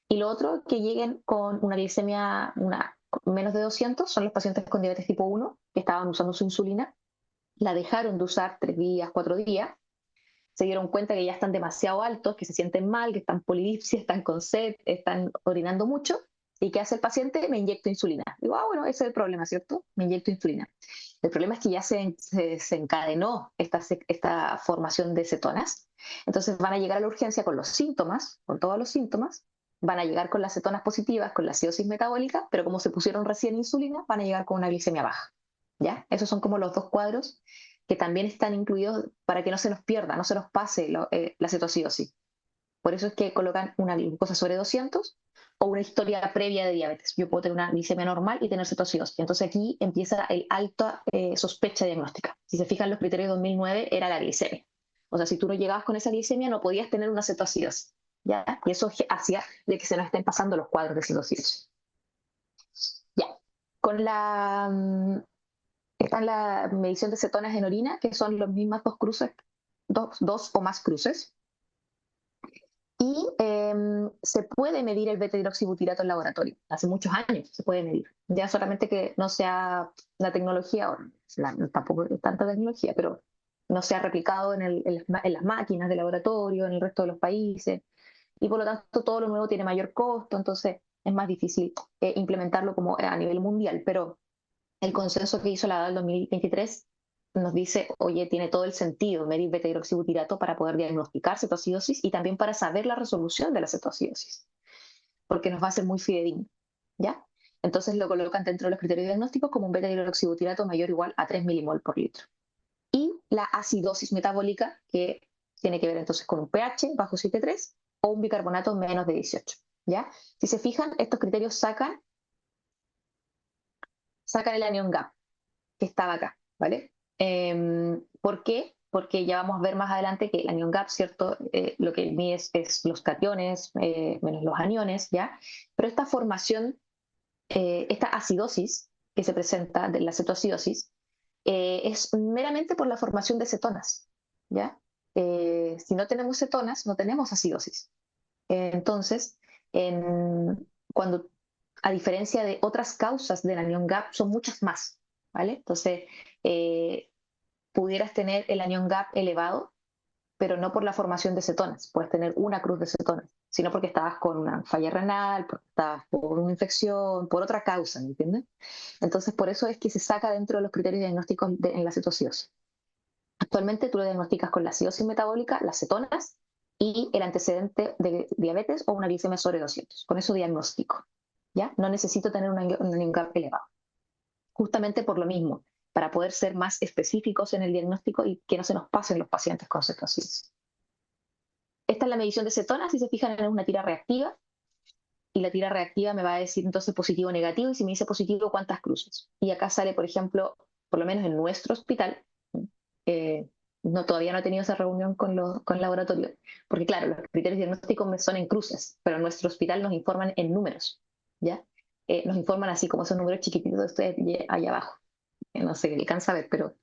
A: Y lo otro, que lleguen con una glicemia menos de 200, son los pacientes con diabetes tipo 1 que estaban usando su insulina, la dejaron de usar 3 días, 4 días, se dieron cuenta que ya están demasiado altos, que se sienten mal, que están polidipsia, están con sed, están orinando mucho. ¿Y qué hace el paciente? Me inyecto insulina. Digo, bueno, ese es el problema, ¿cierto? Me inyecto insulina. El problema es que ya se encadenó esta formación de cetonas. Entonces van a llegar a la urgencia con los síntomas, con todos los síntomas, van a llegar con las cetonas positivas, con la acidosis metabólica, pero como se pusieron recién insulina, van a llegar con una glicemia baja. ¿Ya? Esos son como los dos cuadros que también están incluidos para que no se nos pierda, no se nos pase la cetoacidosis. Por eso es que colocan una glucosa sobre 200 o una historia previa de diabetes. Yo puedo tener una glicemia normal y tener cetoacidosis. Entonces aquí empieza el alta sospecha diagnóstica. Si se fijan, los criterios de 2009 era la glicemia. O sea, si tú no llegabas con esa glicemia, no podías tener una cetoacidosis. ¿Ya? Y eso hacía de que se nos estén pasando los cuadros de cetoacidosis. Ya. Con está la medición de cetonas en orina, que son las mismas dos cruces, dos o más cruces. Y se puede medir el beta-hidroxibutirato en laboratorio. Hace muchos años se puede medir. Ya solamente que no sea la tecnología, tampoco es tanta tecnología, pero no se ha replicado en las máquinas de laboratorio, en el resto de los países. Y por lo tanto todo lo nuevo tiene mayor costo, entonces es más difícil implementarlo como a nivel mundial. Pero el consenso que hizo la DAL 2023 nos dice, oye, tiene todo el sentido medir beta-hidroxibutirato para poder diagnosticar cetoacidosis y también para saber la resolución de la cetoacidosis, porque nos va a ser muy fidedigno, ¿ya? Entonces lo colocan dentro de los criterios diagnósticos como un beta-hidroxibutirato mayor o igual a 3 milimol por litro. Y la acidosis metabólica, que tiene que ver entonces con un pH bajo 7,3 o un bicarbonato menos de 18, ¿ya? Si se fijan, estos criterios sacan el anion gap, que estaba acá, ¿vale? ¿Por qué? Porque ya vamos a ver más adelante que el anion gap, ¿cierto? Lo que mide es los cationes menos los aniones, ¿ya? Pero esta formación, esta acidosis que se presenta de la cetoacidosis, es meramente por la formación de cetonas, ¿ya? Si no tenemos cetonas, no tenemos acidosis. Entonces, cuando, a diferencia de otras causas del anion gap, son muchas más, ¿vale? Entonces, eh, pudieras tener el anion gap elevado, pero no por la formación de cetonas, puedes tener una cruz de cetonas, sino porque estabas con una falla renal, porque estabas por una infección, por otra causa, ¿me entiendes? Entonces, por eso es que se saca dentro de los criterios diagnósticos en la cetoacidosis. Actualmente tú lo diagnosticas con la acidosis metabólica, las cetonas y el antecedente de diabetes o una glicemia sobre 200. Con eso diagnóstico, ¿ya? No necesito tener un anion gap elevado. Justamente por lo mismo, para poder ser más específicos en el diagnóstico y que no se nos pasen los pacientes con cetoacidosis. Esta es la medición de cetonas, si se fijan, es una tira reactiva, y la tira reactiva me va a decir entonces positivo o negativo, y si me dice positivo, ¿cuántas cruces? Y acá sale, por ejemplo, por lo menos en nuestro hospital, eh, no, todavía no he tenido esa reunión con el laboratorio, porque claro, los criterios diagnósticos son en cruces, pero en nuestro hospital nos informan en números, ¿ya? Nos informan así como esos números chiquititos de ustedes allá abajo. No sé, alcanza a ver, pero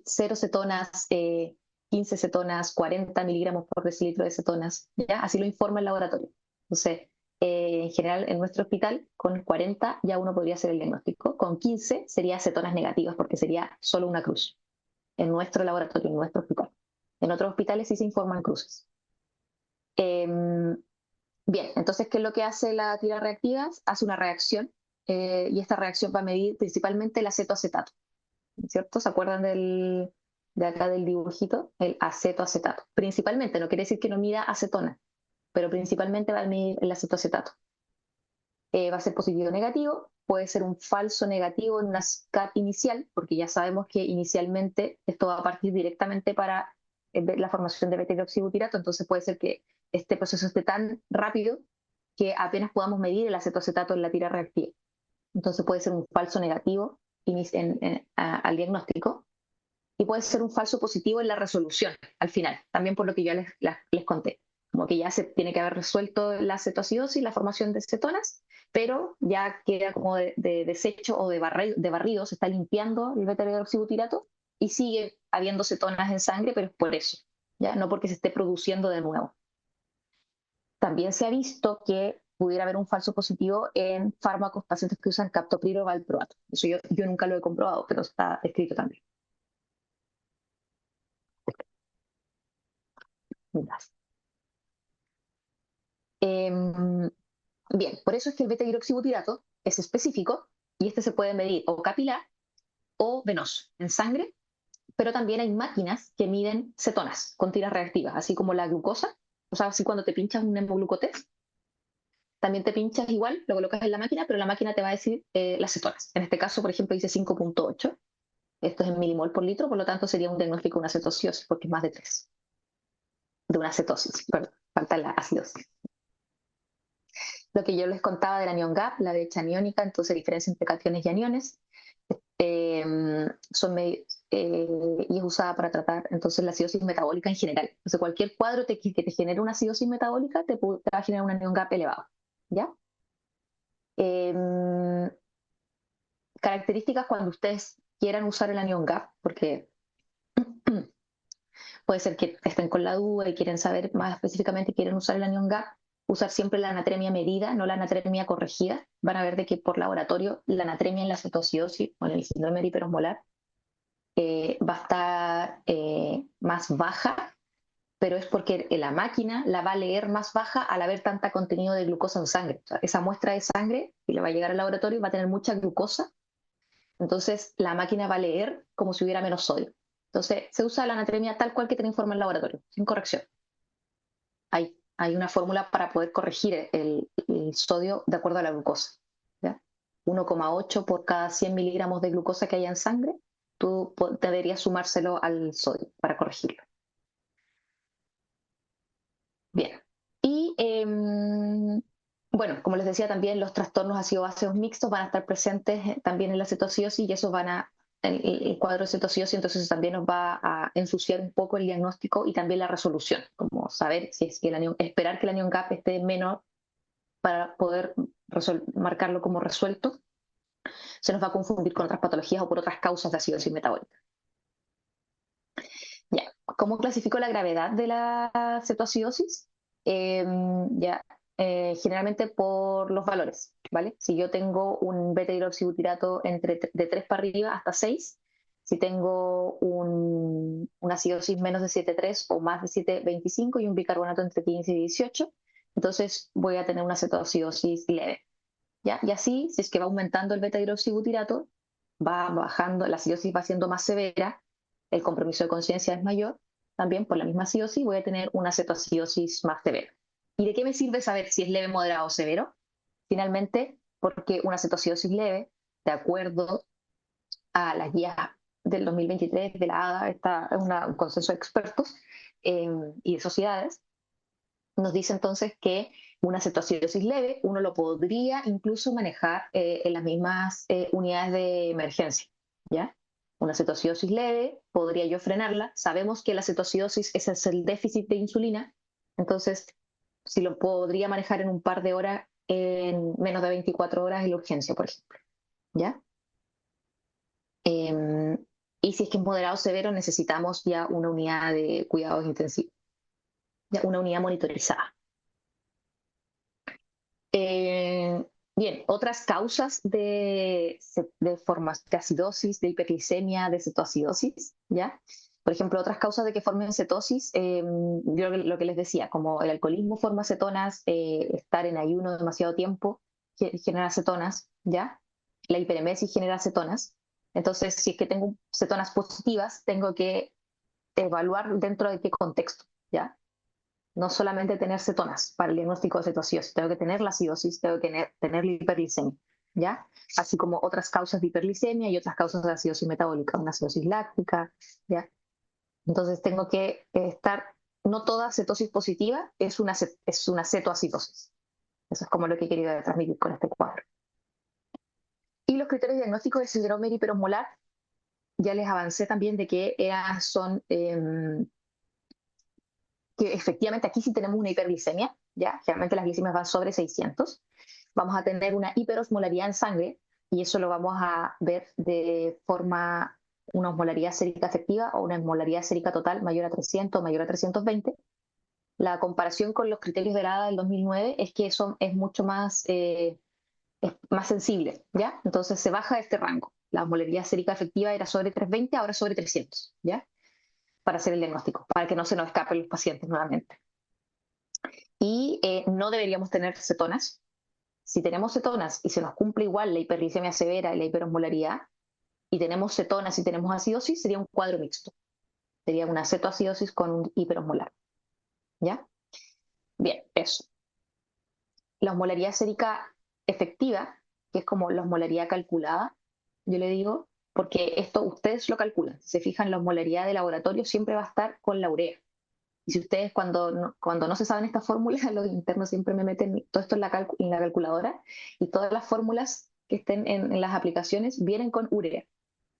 A: 0 cetonas, 15 cetonas, 40 miligramos por decilitro de cetonas, ¿ya? Así lo informa el laboratorio. Entonces, en general, en nuestro hospital, con 40 ya uno podría hacer el diagnóstico, con 15 sería cetonas negativas, porque sería solo una cruz, en nuestro laboratorio, en nuestro hospital. En otros hospitales sí se informan cruces. Bien, entonces, ¿qué es lo que hace la tira reactiva? Hace una reacción, y esta reacción va a medir principalmente el acetoacetato, ¿cierto? ¿Se acuerdan de acá del dibujito? El acetoacetato. Principalmente, no quiere decir que no mida acetona, pero principalmente va a medir el acetoacetato. Va a ser positivo o negativo, puede ser un falso negativo en una CAT inicial, porque ya sabemos que inicialmente esto va a partir directamente para la formación de beta-hidroxibutirato, entonces puede ser que este proceso esté tan rápido que apenas podamos medir el acetoacetato en la tira reactiva. Entonces puede ser un falso negativo al diagnóstico, y puede ser un falso positivo en la resolución al final, también por lo que ya les conté, como que ya se tiene que haber resuelto la cetoacidosis, la formación de cetonas, pero ya queda como de desecho o de barrido, se está limpiando el beta-hidroxibutirato y sigue habiendo cetonas en sangre, pero es por eso, ya no porque se esté produciendo de nuevo. También se ha visto que pudiera haber un falso positivo en fármacos, pacientes que usan captopril o valproato. Eso yo nunca lo he comprobado, pero está escrito también. Bien, por eso es que el beta-hidroxibutirato es específico, y este se puede medir o capilar o venoso, en sangre, pero también hay máquinas que miden cetonas con tiras reactivas, así como la glucosa. O sea, así cuando te pinchas un hemoglucotest, también te pinchas igual, lo colocas en la máquina, pero la máquina te va a decir las cetonas. En este caso, por ejemplo, dice 5,8. Esto es en milimol por litro, por lo tanto sería un diagnóstico de una cetosis, porque es más de 3. De una cetosis, perdón, falta la acidosis. Lo que yo les contaba del anion gap, la brecha aniónica, entonces diferencia entre cationes y aniones, y es usada para tratar entonces la acidosis metabólica en general. Entonces cualquier cuadro que te genere una acidosis metabólica te va a generar un anion gap elevado, ¿ya? Eh, Características cuando ustedes quieran usar el anion gap, porque puede ser que estén con la duda y quieren saber más específicamente, quieren usar el anion gap, usar siempre la anatremia medida, no la anatremia corregida. Van a ver de que por laboratorio la anatremia en la cetoacidosis o en el síndrome de hiperosmolar va a estar más baja, pero es porque la máquina la va a leer más baja al haber tanta contenido de glucosa en sangre. O sea, esa muestra de sangre que le va a llegar al laboratorio va a tener mucha glucosa, entonces la máquina va a leer como si hubiera menos sodio. Entonces se usa la anatremia tal cual que te informa el laboratorio, sin corrección. Hay una fórmula para poder corregir el sodio de acuerdo a la glucosa, ¿ya? 1,8 por cada 100 miligramos de glucosa que haya en sangre, tú deberías sumárselo al sodio para corregirlo. Bien. Y bueno, como les decía también, los trastornos ácido-básicos mixtos van a estar presentes también en la cetoacidosis, y eso el cuadro de cetoacidosis, entonces eso también nos va a ensuciar un poco el diagnóstico y también la resolución, como saber si es que esperar que el anion gap esté menor para poder marcarlo como resuelto, se nos va a confundir con otras patologías o por otras causas de acidosis metabólica. Ya, ¿cómo clasifico la gravedad de la cetoacidosis? Ya, generalmente por los valores, ¿vale? Si yo tengo un beta-hidroxibutirato de 3 para arriba hasta 6, si tengo una acidosis menos de 7,3 o más de 7,25 y un bicarbonato entre 15 y 18, entonces voy a tener una cetoacidosis leve, ¿ya? Y así, si es que va aumentando el beta-hidroxibutirato, va bajando, la acidosis va siendo más severa, el compromiso de conciencia es mayor, también por la misma acidosis voy a tener una cetoacidosis más severa. ¿Y de qué me sirve saber si es leve, moderado o severo? Finalmente, porque una cetoacidosis leve, de acuerdo a las guías del 2023 de la ADA, es un consenso de expertos y de sociedades, nos dice entonces que una cetoacidosis leve uno lo podría incluso manejar en las mismas unidades de emergencia, ¿ya? Una cetoacidosis leve, podría yo frenarla. Sabemos que la cetoacidosis es el déficit de insulina, entonces si lo podría manejar en un par de horas, en menos de 24 horas en la urgencia, por ejemplo, ¿ya? Y si es que es moderado o severo, necesitamos ya una unidad de cuidados intensivos, ya una unidad monitorizada. Eh, Bien, otras causas de acidosis, de hiperglicemia, de cetoacidosis, ¿ya? Por ejemplo, otras causas de que formen cetosis, yo lo que les decía, como el alcoholismo forma cetonas, estar en ayuno demasiado tiempo genera cetonas, ¿ya? La hiperemesis genera cetonas. Entonces, si es que tengo cetonas positivas, tengo que evaluar dentro de qué contexto, ¿ya? No solamente tener cetonas para el diagnóstico de cetoacidosis, tengo que tener la acidosis, tengo que tener la hiperglicemia, ¿ya? Así como otras causas de hiperglicemia y otras causas de acidosis metabólica, una acidosis láctica, ¿ya? Entonces tengo que estar, no toda cetosis positiva es una cetoacidosis. Eso es como lo que he querido transmitir con este cuadro. Y los criterios diagnósticos de síndrome hiperosmolar, ya les avancé también de que son que efectivamente aquí sí tenemos una hiperglicemia, ¿ya? Generalmente las glicemias van sobre 600. Vamos a tener una hiperosmolaridad en sangre, y eso lo vamos a ver de forma una osmolaridad sérica efectiva o una osmolaridad sérica total mayor a 300 o mayor a 320. La comparación con los criterios de la ADA del 2009 es que eso es mucho es más sensible, ¿ya? Entonces se baja este rango. La osmolaridad sérica efectiva era sobre 320, ahora sobre 300, ¿ya? Para hacer el diagnóstico, para que no se nos escapen los pacientes nuevamente. Y no deberíamos tener cetonas. Si tenemos cetonas y se nos cumple igual la hiperglicemia severa y la hiperosmolaridad, y tenemos cetonas y tenemos acidosis, sería un cuadro mixto. Sería una cetoacidosis con un hiperosmolar. ¿Ya? Bien, eso. La osmolaridad sérica efectiva, que es como la osmolaridad calculada, yo le digo, porque esto ustedes lo calculan. Si se fijan, la osmolaridad de laboratorio siempre va a estar con la urea. Y si ustedes cuando no se saben esta fórmula, los internos siempre me meten todo esto en la calculadora, y todas las fórmulas que estén en las aplicaciones vienen con urea,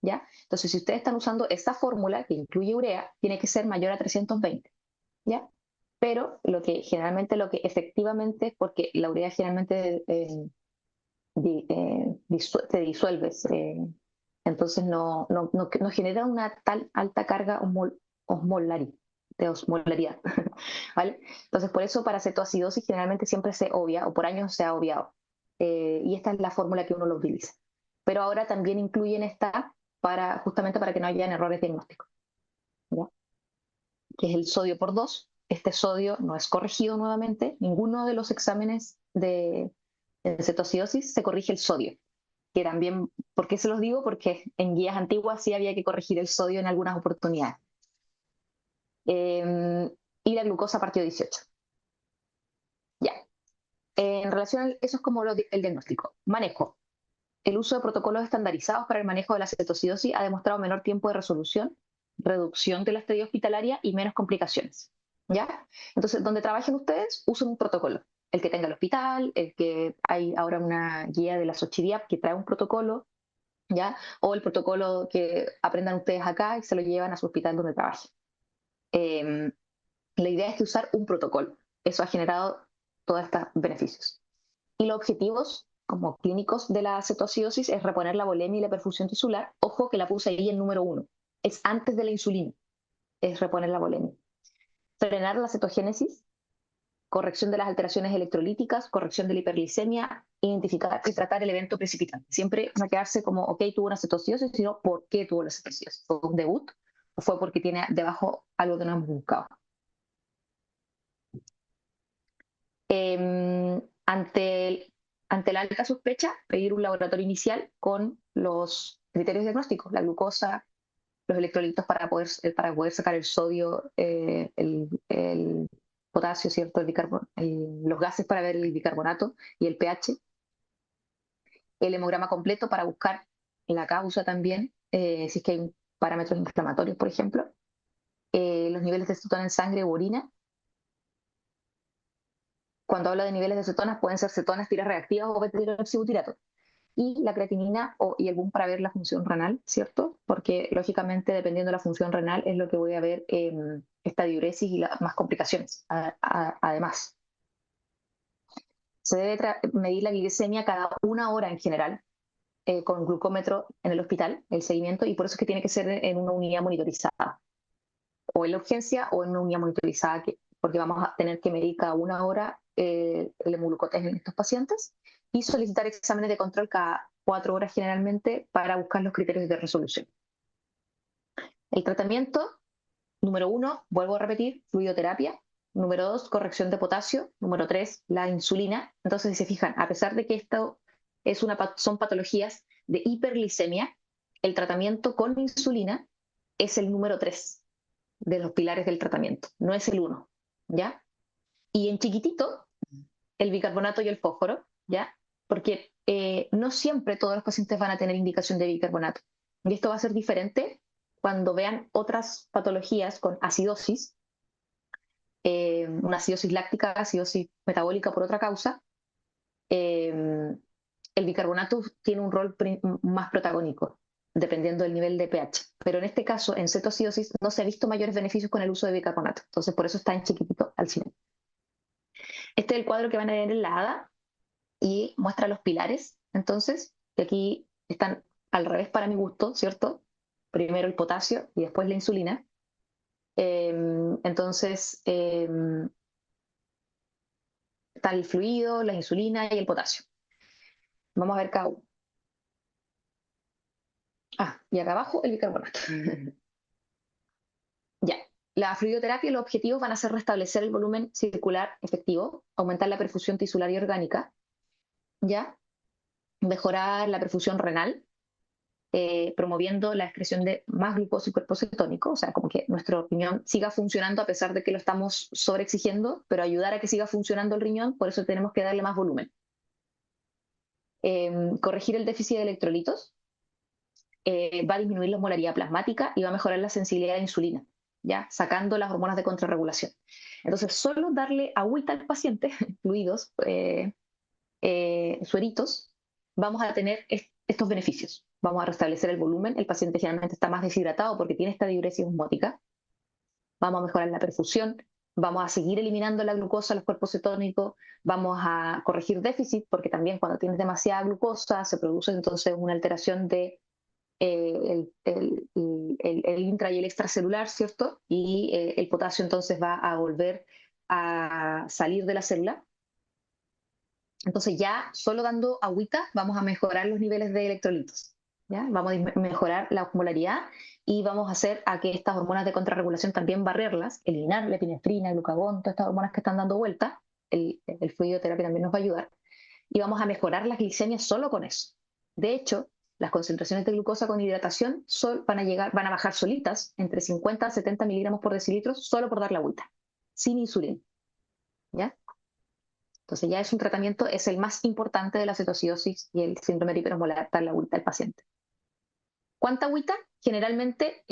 A: ¿ya? Entonces, si ustedes están usando esta fórmula que incluye urea, tiene que ser mayor a 320, ¿ya? Pero lo que efectivamente, porque la urea generalmente se disuelve, entonces no genera una tal alta carga osmolaria, de osmolaridad, ¿vale? Entonces, por eso para cetoacidosis generalmente siempre se obvia, o por años se ha obviado, y esta es la fórmula que uno lo utiliza. Pero ahora también incluyen esta justamente para que no hayan errores diagnósticos, ¿ya? Que es el sodio por 2. Este sodio no es corregido nuevamente, ninguno de los exámenes de cetoacidosis se corrige el sodio, que también, ¿por qué se los digo? Porque en guías antiguas sí había que corregir el sodio en algunas oportunidades. Y la glucosa partido 18. Ya. En relación a eso es como el diagnóstico. Manejo. El uso de protocolos estandarizados para el manejo de la cetoacidosis ha demostrado menor tiempo de resolución, reducción de la estadía hospitalaria y menos complicaciones, ¿ya? Entonces, donde trabajen ustedes, usen un protocolo. El que tenga el hospital, el que hay ahora una guía de la Sochidiap que trae un protocolo, ¿ya? O el protocolo que aprendan ustedes acá y se lo llevan a su hospital donde trabajen. La idea es que usar un protocolo. Eso ha generado todos estos beneficios. Y los objetivos como clínicos de la cetoacidosis es reponer la volemia y la perfusión tisular. Ojo que la puse ahí en número 1. Es antes de la insulina. Es reponer la volemia. Frenar la cetogénesis, corrección de las alteraciones electrolíticas, corrección de la hiperglicemia, identificar y tratar el evento precipitante. Siempre no quedarse como, ok, tuvo una cetoacidosis, sino por qué tuvo la cetoacidosis. ¿Fue un debut o fue porque tiene debajo algo que no hemos buscado? Ante la alta sospecha, pedir un laboratorio inicial con los criterios diagnósticos, la glucosa, los electrolitos para poder sacar el sodio, el potasio, ¿cierto? Los gases para ver el bicarbonato y el pH, el hemograma completo para buscar la causa también, si es que hay parámetros inflamatorios, por ejemplo, los niveles de cetona en sangre o orina. Cuando hablo de niveles de cetonas, pueden ser cetonas tiras reactivas o beta-hidroxibutirato. Y la creatinina y el BUN para ver la función renal, ¿cierto? Porque lógicamente dependiendo de la función renal es lo que voy a ver esta diuresis y más complicaciones. Además, se debe medir la glicemia cada 1 hora en general, con glucómetro en el hospital, el seguimiento, y por eso es que tiene que ser en una unidad monitorizada, o en la urgencia o en una unidad monitorizada, porque vamos a tener que medir cada 1 hora el hemoglucómetro en estos pacientes y solicitar exámenes de control cada 4 horas generalmente para buscar los criterios de resolución. El tratamiento, número 1, vuelvo a repetir, fluidoterapia. Número 2, corrección de potasio. Número 3, la insulina. Entonces, si se fijan, a pesar de que esto son patologías de hiperglicemia, el tratamiento con insulina es el número 3 de los pilares del tratamiento, no es el 1, ¿ya? Y en chiquitito, el bicarbonato y el fósforo, ¿ya? Porque no siempre todos los pacientes van a tener indicación de bicarbonato. Y esto va a ser diferente cuando vean otras patologías con acidosis, una acidosis láctica, acidosis metabólica por otra causa. El bicarbonato tiene un rol más protagónico, dependiendo del nivel de pH. Pero en este caso, en cetoacidosis, no se ha visto mayores beneficios con el uso de bicarbonato. Entonces, por eso está en chiquitito al final. Este es el cuadro que van a ver en la ADA y muestra los pilares. Entonces, que aquí están al revés para mi gusto, ¿cierto? Primero el potasio y después la insulina. Entonces, está el fluido, la insulina y el potasio. Vamos a ver cada uno. Y acá abajo el bicarbonato. Ya. La fluidoterapia y los objetivos van a ser restablecer el volumen circular efectivo, aumentar la perfusión tisular y orgánica, ya, mejorar la perfusión renal, promoviendo la excreción de más glucosa y cuerpo cetónico, o sea, como que nuestro riñón siga funcionando a pesar de que lo estamos sobreexigiendo, pero ayudar a que siga funcionando el riñón, por eso tenemos que darle más volumen. Corregir el déficit de electrolitos, va a disminuir la osmolaridad plasmática y va a mejorar la sensibilidad a la insulina, ¿ya? Sacando las hormonas de contrarregulación. Entonces, solo darle agüita al paciente, fluidos, sueritos, vamos a tener estos beneficios. Vamos a restablecer el volumen, el paciente generalmente está más deshidratado porque tiene esta diuresis osmótica, vamos a mejorar la perfusión, vamos a seguir eliminando la glucosa, los cuerpos cetónicos, vamos a corregir déficit, porque también cuando tienes demasiada glucosa se produce entonces una alteración de el intra y el extracelular, ¿cierto? Y el potasio entonces va a volver a salir de la célula. Entonces ya solo dando agüita vamos a mejorar los niveles de electrolitos, ¿ya? Vamos a mejorar la osmolaridad y vamos a hacer a que estas hormonas de contrarregulación también barrerlas, eliminar la epinefrina, el glucagón, todas estas hormonas que están dando vuelta, el fluidoterapia también nos va a ayudar, y vamos a mejorar las glicemias solo con eso. De hecho, las concentraciones de glucosa con hidratación van a bajar solitas entre 50 a 70 miligramos por decilitro solo por dar la agüita, sin insulina, ¿ya? Entonces ya es un tratamiento, es el más importante de la cetoacidosis y el síndrome de hiperosmolar, dar la agüita al paciente. ¿Cuánta agüita? Generalmente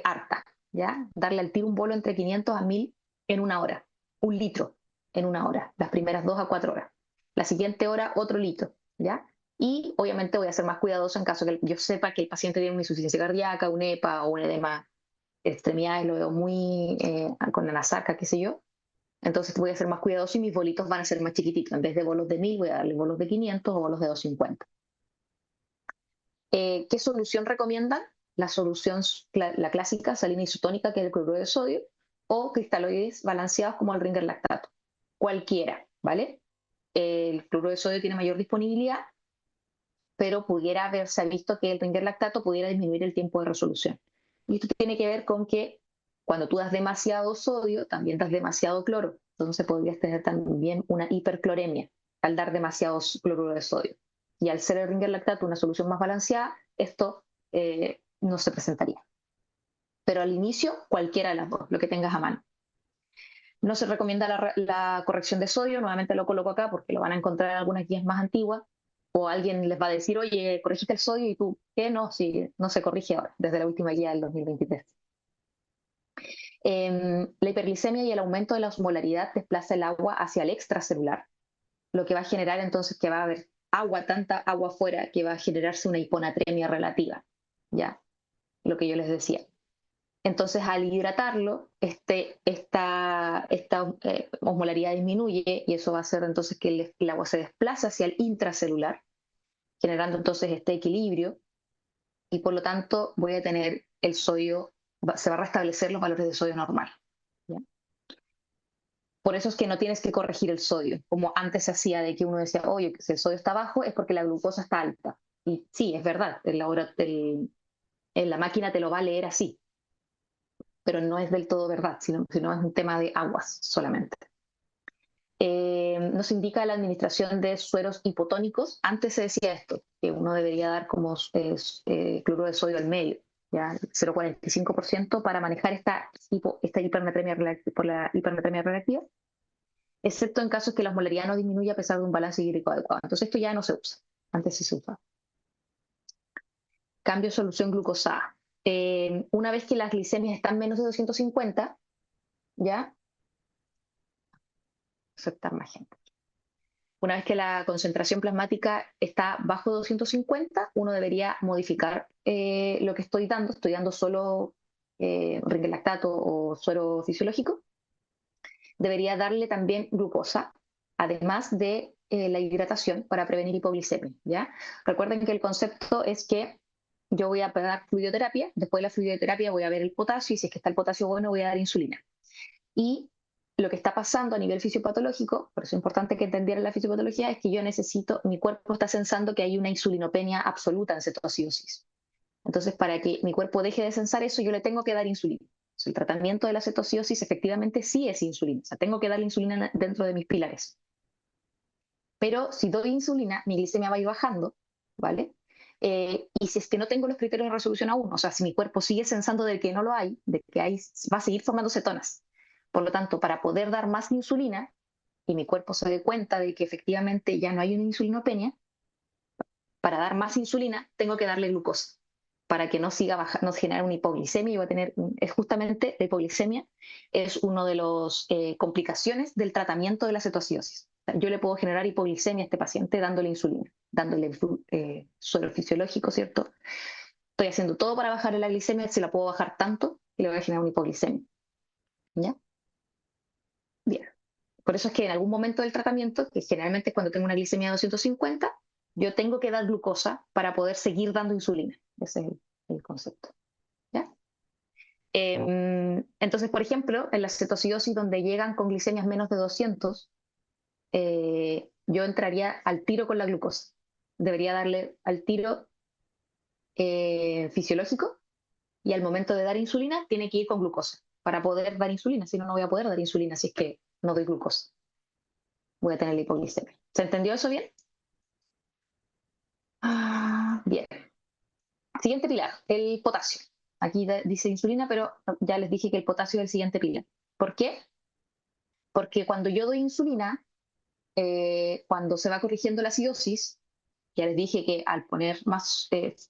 A: harta, ¿ya? Darle al tiro un bolo entre 500 a 1000 en 1 hora, 1 litro en 1 hora, las primeras 2 a 4 horas. La siguiente hora, otro litro, ¿ya? Y obviamente voy a ser más cuidadoso en caso que yo sepa que el paciente tiene una insuficiencia cardíaca, un EPA o un edema de extremidades, lo veo muy con la saca, qué sé yo. Entonces voy a ser más cuidadoso y mis bolitos van a ser más chiquititos. En vez de bolos de 1000, voy a darle bolos de 500 o bolos de 250. ¿Qué solución recomiendan? La solución, la clásica, salina isotónica, que es el cloruro de sodio, o cristaloides balanceados como el Ringer lactato. Cualquiera, ¿vale? El cloruro de sodio tiene mayor disponibilidad, pero pudiera haberse visto que el Ringer lactato pudiera disminuir el tiempo de resolución. Y esto tiene que ver con que cuando tú das demasiado sodio, también das demasiado cloro. Entonces podrías tener también una hipercloremia al dar demasiado cloruro de sodio. Y al ser el Ringer lactato una solución más balanceada, esto no se presentaría. Pero al inicio, cualquiera de las dos, lo que tengas a mano. No se recomienda la corrección de sodio, nuevamente lo coloco acá porque lo van a encontrar en algunas guías más antiguas. O alguien les va a decir, oye, corregiste el sodio y tú, ¿qué? No, sí, no se corrige ahora, desde la última guía del 2023. La hiperglicemia y el aumento de la osmolaridad desplaza el agua hacia el extracelular, lo que va a generar entonces que va a haber agua, tanta agua afuera, que va a generarse una hiponatremia relativa, ¿ya? Lo que yo les decía. Entonces, al hidratarlo, esta osmolaridad disminuye y eso va a hacer entonces que el agua se desplace hacia el intracelular, generando entonces este equilibrio y por lo tanto voy a tener el sodio, se va a restablecer los valores de sodio normal, ¿ya? Por eso es que no tienes que corregir el sodio, como antes se hacía de que uno decía, oye, si el sodio está bajo es porque la glucosa está alta. Y sí, es verdad, en la máquina te lo va a leer así, pero no es del todo verdad, sino es un tema de aguas solamente. Nos indica la administración de sueros hipotónicos. Antes se decía esto, que uno debería dar como cloruro de sodio al medio, ya 0,45% para manejar esta hipernatremia por la hipernatremia reactiva, excepto en casos que la osmolaridad no disminuye a pesar de un balance hídrico adecuado. Entonces esto ya no se usa, antes sí se usaba. Cambio solución glucosada. Una vez que las glicemias están menos de 250, ya aceptar más gente. Una vez que la concentración plasmática está bajo 250, uno debería modificar lo que estoy dando. Estoy dando solo ringelactato o suero fisiológico. Debería darle también glucosa, además de la hidratación para prevenir hipoglicemia, ¿ya? Recuerden que el concepto es que yo voy a dar fluidoterapia, después de la fluidoterapia voy a ver el potasio y si es que está el potasio bueno voy a dar insulina. Y lo que está pasando a nivel fisiopatológico, por eso es importante que entendieran la fisiopatología, es que yo necesito, mi cuerpo está sensando que hay una insulinopenia absoluta en cetoacidosis. Entonces, para que mi cuerpo deje de sensar eso, yo le tengo que dar insulina. El tratamiento de la cetoacidosis efectivamente sí es insulina, o sea, tengo que darle insulina dentro de mis pilares. Pero si doy insulina, mi glicemia va a ir bajando, ¿vale? Y si es que no tengo los criterios de resolución aún, o sea, si mi cuerpo sigue sensando de que no lo hay, de que va a seguir formando cetonas. Por lo tanto, para poder dar más insulina y mi cuerpo se dé cuenta de que efectivamente ya no hay una insulinopenia, para dar más insulina tengo que darle glucosa para que no siga bajando, no genere una hipoglicemia y va a tener, es justamente la hipoglicemia, es una de las complicaciones del tratamiento de la cetoacidosis. Yo le puedo generar hipoglicemia a este paciente dándole insulina, dándole suero fisiológico, ¿cierto? Estoy haciendo todo para bajar la glicemia, se la puedo bajar tanto que le voy a generar una hipoglicemia, ¿ya? Bien. Por eso es que en algún momento del tratamiento, que generalmente es cuando tengo una glicemia de 250, yo tengo que dar glucosa para poder seguir dando insulina. Ese es el concepto, ¿ya? Entonces, por ejemplo, en la cetoacidosis donde llegan con glicemias menos de 200, yo entraría al tiro con la glucosa. Debería darle al tiro fisiológico y al momento de dar insulina tiene que ir con glucosa para poder dar insulina, si no, no voy a poder dar insulina si es que no doy glucosa. Voy a tener la hipoglicemia. ¿Se entendió eso bien? Bien. Siguiente pilar, el potasio. Aquí dice insulina, pero ya les dije que el potasio es el siguiente pilar. ¿Por qué? Porque cuando yo doy insulina, cuando se va corrigiendo la acidosis, ya les dije que al poner más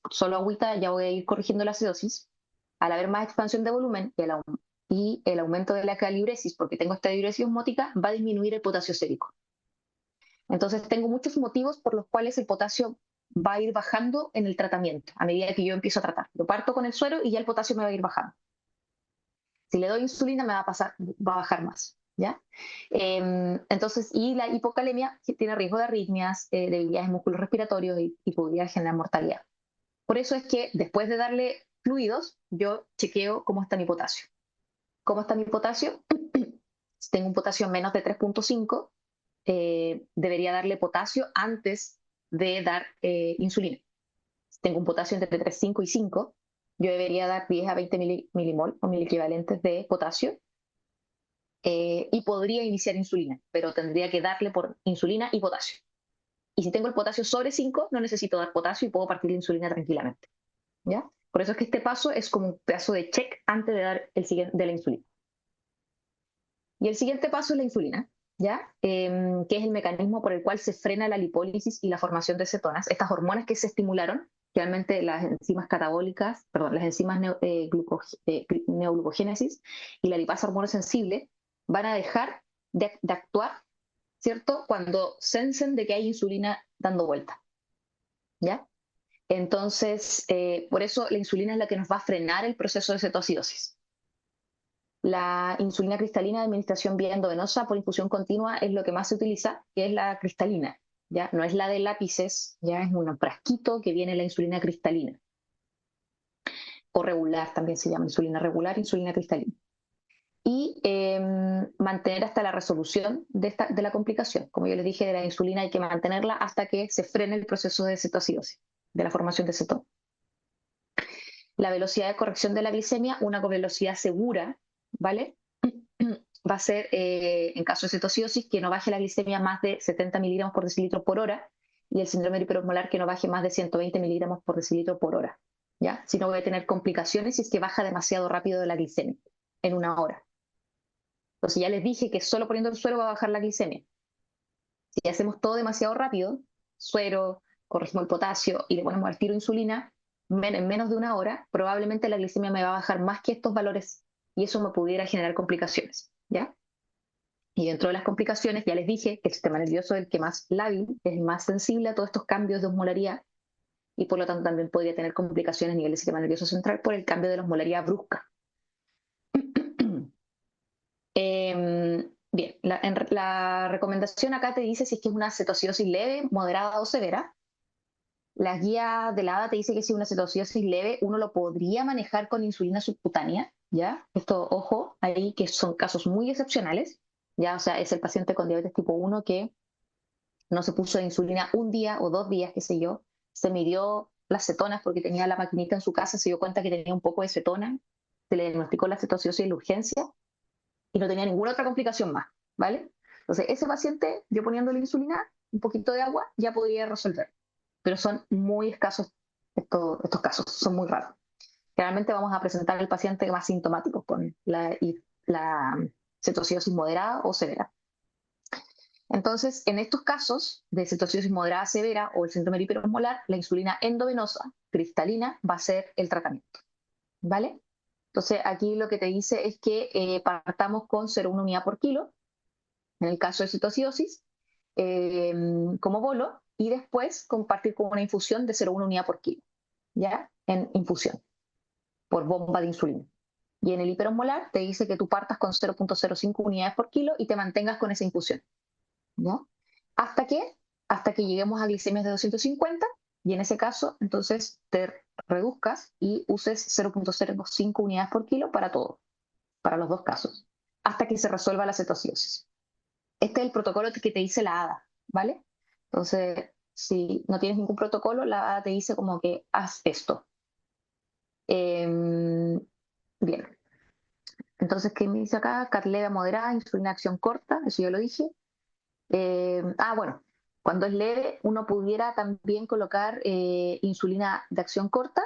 A: solo agüita ya voy a ir corrigiendo la acidosis, al haber más expansión de volumen y el aumento de la caliuresis, porque tengo esta diuresis osmótica, va a disminuir el potasio sérico. Entonces tengo muchos motivos por los cuales el potasio va a ir bajando en el tratamiento a medida que yo empiezo a tratar. Yo parto con el suero y ya el potasio me va a ir bajando. Si le doy insulina me va a bajar más, ¿ya? Entonces, y la hipocalemia tiene riesgo de arritmias, debilidades en músculos respiratorios y podría generar mortalidad. Por eso es que después de darle fluidos, yo chequeo cómo está mi potasio. ¿Cómo está mi potasio? Si tengo un potasio menos de 3,5, debería darle potasio antes de dar insulina. Si tengo un potasio entre 3,5 y 5, yo debería dar 10 a 20 milimol o miliequivalentes de potasio y podría iniciar insulina, pero tendría que darle por insulina y potasio. Y si tengo el potasio sobre 5, no necesito dar potasio y puedo partir la insulina tranquilamente, ¿ya? Por eso es que este paso es como un pedazo de check antes de dar de la insulina. Y el siguiente paso es la insulina. ¿ya? Que es el mecanismo por el cual se frena la lipólisis y la formación de cetonas. Estas hormonas que se estimularon, realmente las enzimas catabólicas, perdón, las enzimas neoglucogénesis y la lipasa hormonosensible van a dejar de actuar, ¿cierto? Cuando sensen de que hay insulina dando vuelta, ¿ya? Entonces, por eso la insulina es la que nos va a frenar el proceso de cetoacidosis. La insulina cristalina de administración vía endovenosa por infusión continua es lo que más se utiliza, que es la cristalina, ¿ya? No es la de lápices, ya es un frasquito que viene la insulina cristalina. O regular también se llama insulina regular, insulina cristalina. Y mantener hasta la resolución de la complicación. Como yo les dije, de la insulina hay que mantenerla hasta que se frene el proceso de cetoacidosis, de la formación de cetona. La velocidad de corrección de la glicemia, una velocidad segura, ¿vale? Va a ser, en caso de cetoacidosis, que no baje la glicemia más de 70 miligramos por decilitro por hora, y el síndrome hiperosmolar que no baje más de 120 miligramos por decilitro por hora, ¿ya? Si no, voy a tener complicaciones si es que baja demasiado rápido de la glicemia en una hora. Entonces ya les dije que solo poniendo el suero va a bajar la glicemia. Si hacemos todo demasiado rápido, suero, corregimos el potasio y le ponemos al tiro insulina, en menos de una hora, probablemente la glicemia me va a bajar más que estos valores y eso me pudiera generar complicaciones, ¿ya? Y dentro de las complicaciones, ya les dije que el sistema nervioso es el que más lábil, es el más sensible a todos estos cambios de osmolaridad y por lo tanto también podría tener complicaciones a nivel del sistema nervioso central por el cambio de la osmolaridad brusca. Bien, la recomendación acá te dice si es que es una cetoacidosis leve, moderada o severa. La guía de la ADA te dice que si es una cetoacidosis leve, uno lo podría manejar con insulina subcutánea, ¿ya? Esto, ojo, ahí que son casos muy excepcionales, ¿ya? O sea, es el paciente con diabetes tipo 1 que no se puso de insulina un día o 2 días, qué sé yo, se midió las cetonas porque tenía la maquinita en su casa, se dio cuenta que tenía un poco de cetona, se le diagnosticó la cetoacidosis de la urgencia y no tenía ninguna otra complicación más, ¿vale? Entonces, ese paciente, yo poniéndole insulina, un poquito de agua, ya podría resolver. Pero son muy escasos estos casos, son muy raros. Generalmente vamos a presentar al paciente más sintomático con la cetoacidosis moderada o severa. Entonces, en estos casos de cetoacidosis moderada severa o el síndrome hiperosmolar, la insulina endovenosa cristalina va a ser el tratamiento, ¿vale? Entonces, aquí lo que te dice es que partamos con 0,1 unidad por kilo, en el caso de cetoacidosis, como bolo, y después compartir con una infusión de 0,1 unidad por kilo, ¿ya? En infusión, por bomba de insulina. Y en el hiperosmolar te dice que tú partas con 0,05 unidades por kilo y te mantengas con esa infusión, ¿no? ¿Hasta qué? Hasta que lleguemos a glicemias de 250 y en ese caso, entonces te reduzcas y uses 0,05 unidades por kilo para todo, para los dos casos, hasta que se resuelva la cetoacidosis. Este es el protocolo que te dice la ADA, ¿vale? Entonces, si no tienes ningún protocolo, la ADA te dice como que haz esto. Bien. Entonces, ¿qué me dice acá? Carleva moderada, insulina de acción corta, eso ya lo dije. Bueno, cuando es leve, uno pudiera también colocar insulina de acción corta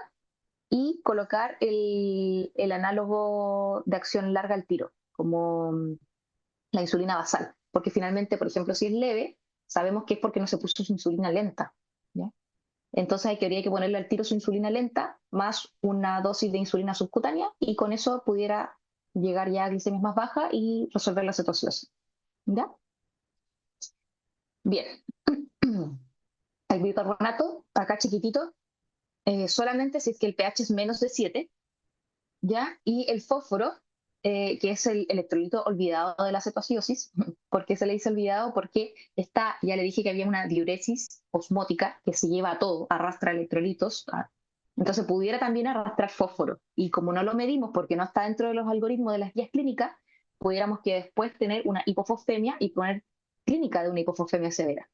A: y colocar el análogo de acción larga al tiro, como la insulina basal. Porque finalmente, por ejemplo, si es leve, sabemos que es porque no se puso su insulina lenta, ¿ya? Entonces habría que ponerle al tiro su insulina lenta más una dosis de insulina subcutánea y con eso pudiera llegar ya a glicemias más bajas y resolver la cetosis, ¿ya? Bien. El bicarbonato, acá chiquitito, solamente si es que el pH es menos de 7, ¿ya? Y el fósforo, que es el electrolito olvidado de la cetoacidosis. ¿Por qué se le dice olvidado? Porque está, ya le dije que había una diuresis osmótica que se lleva a todo, arrastra electrolitos, entonces pudiera también arrastrar fósforo. Y como no lo medimos porque no está dentro de los algoritmos de las guías clínicas, pudiéramos que después tener una hipofosfemia y poner clínica de una hipofosfemia severa.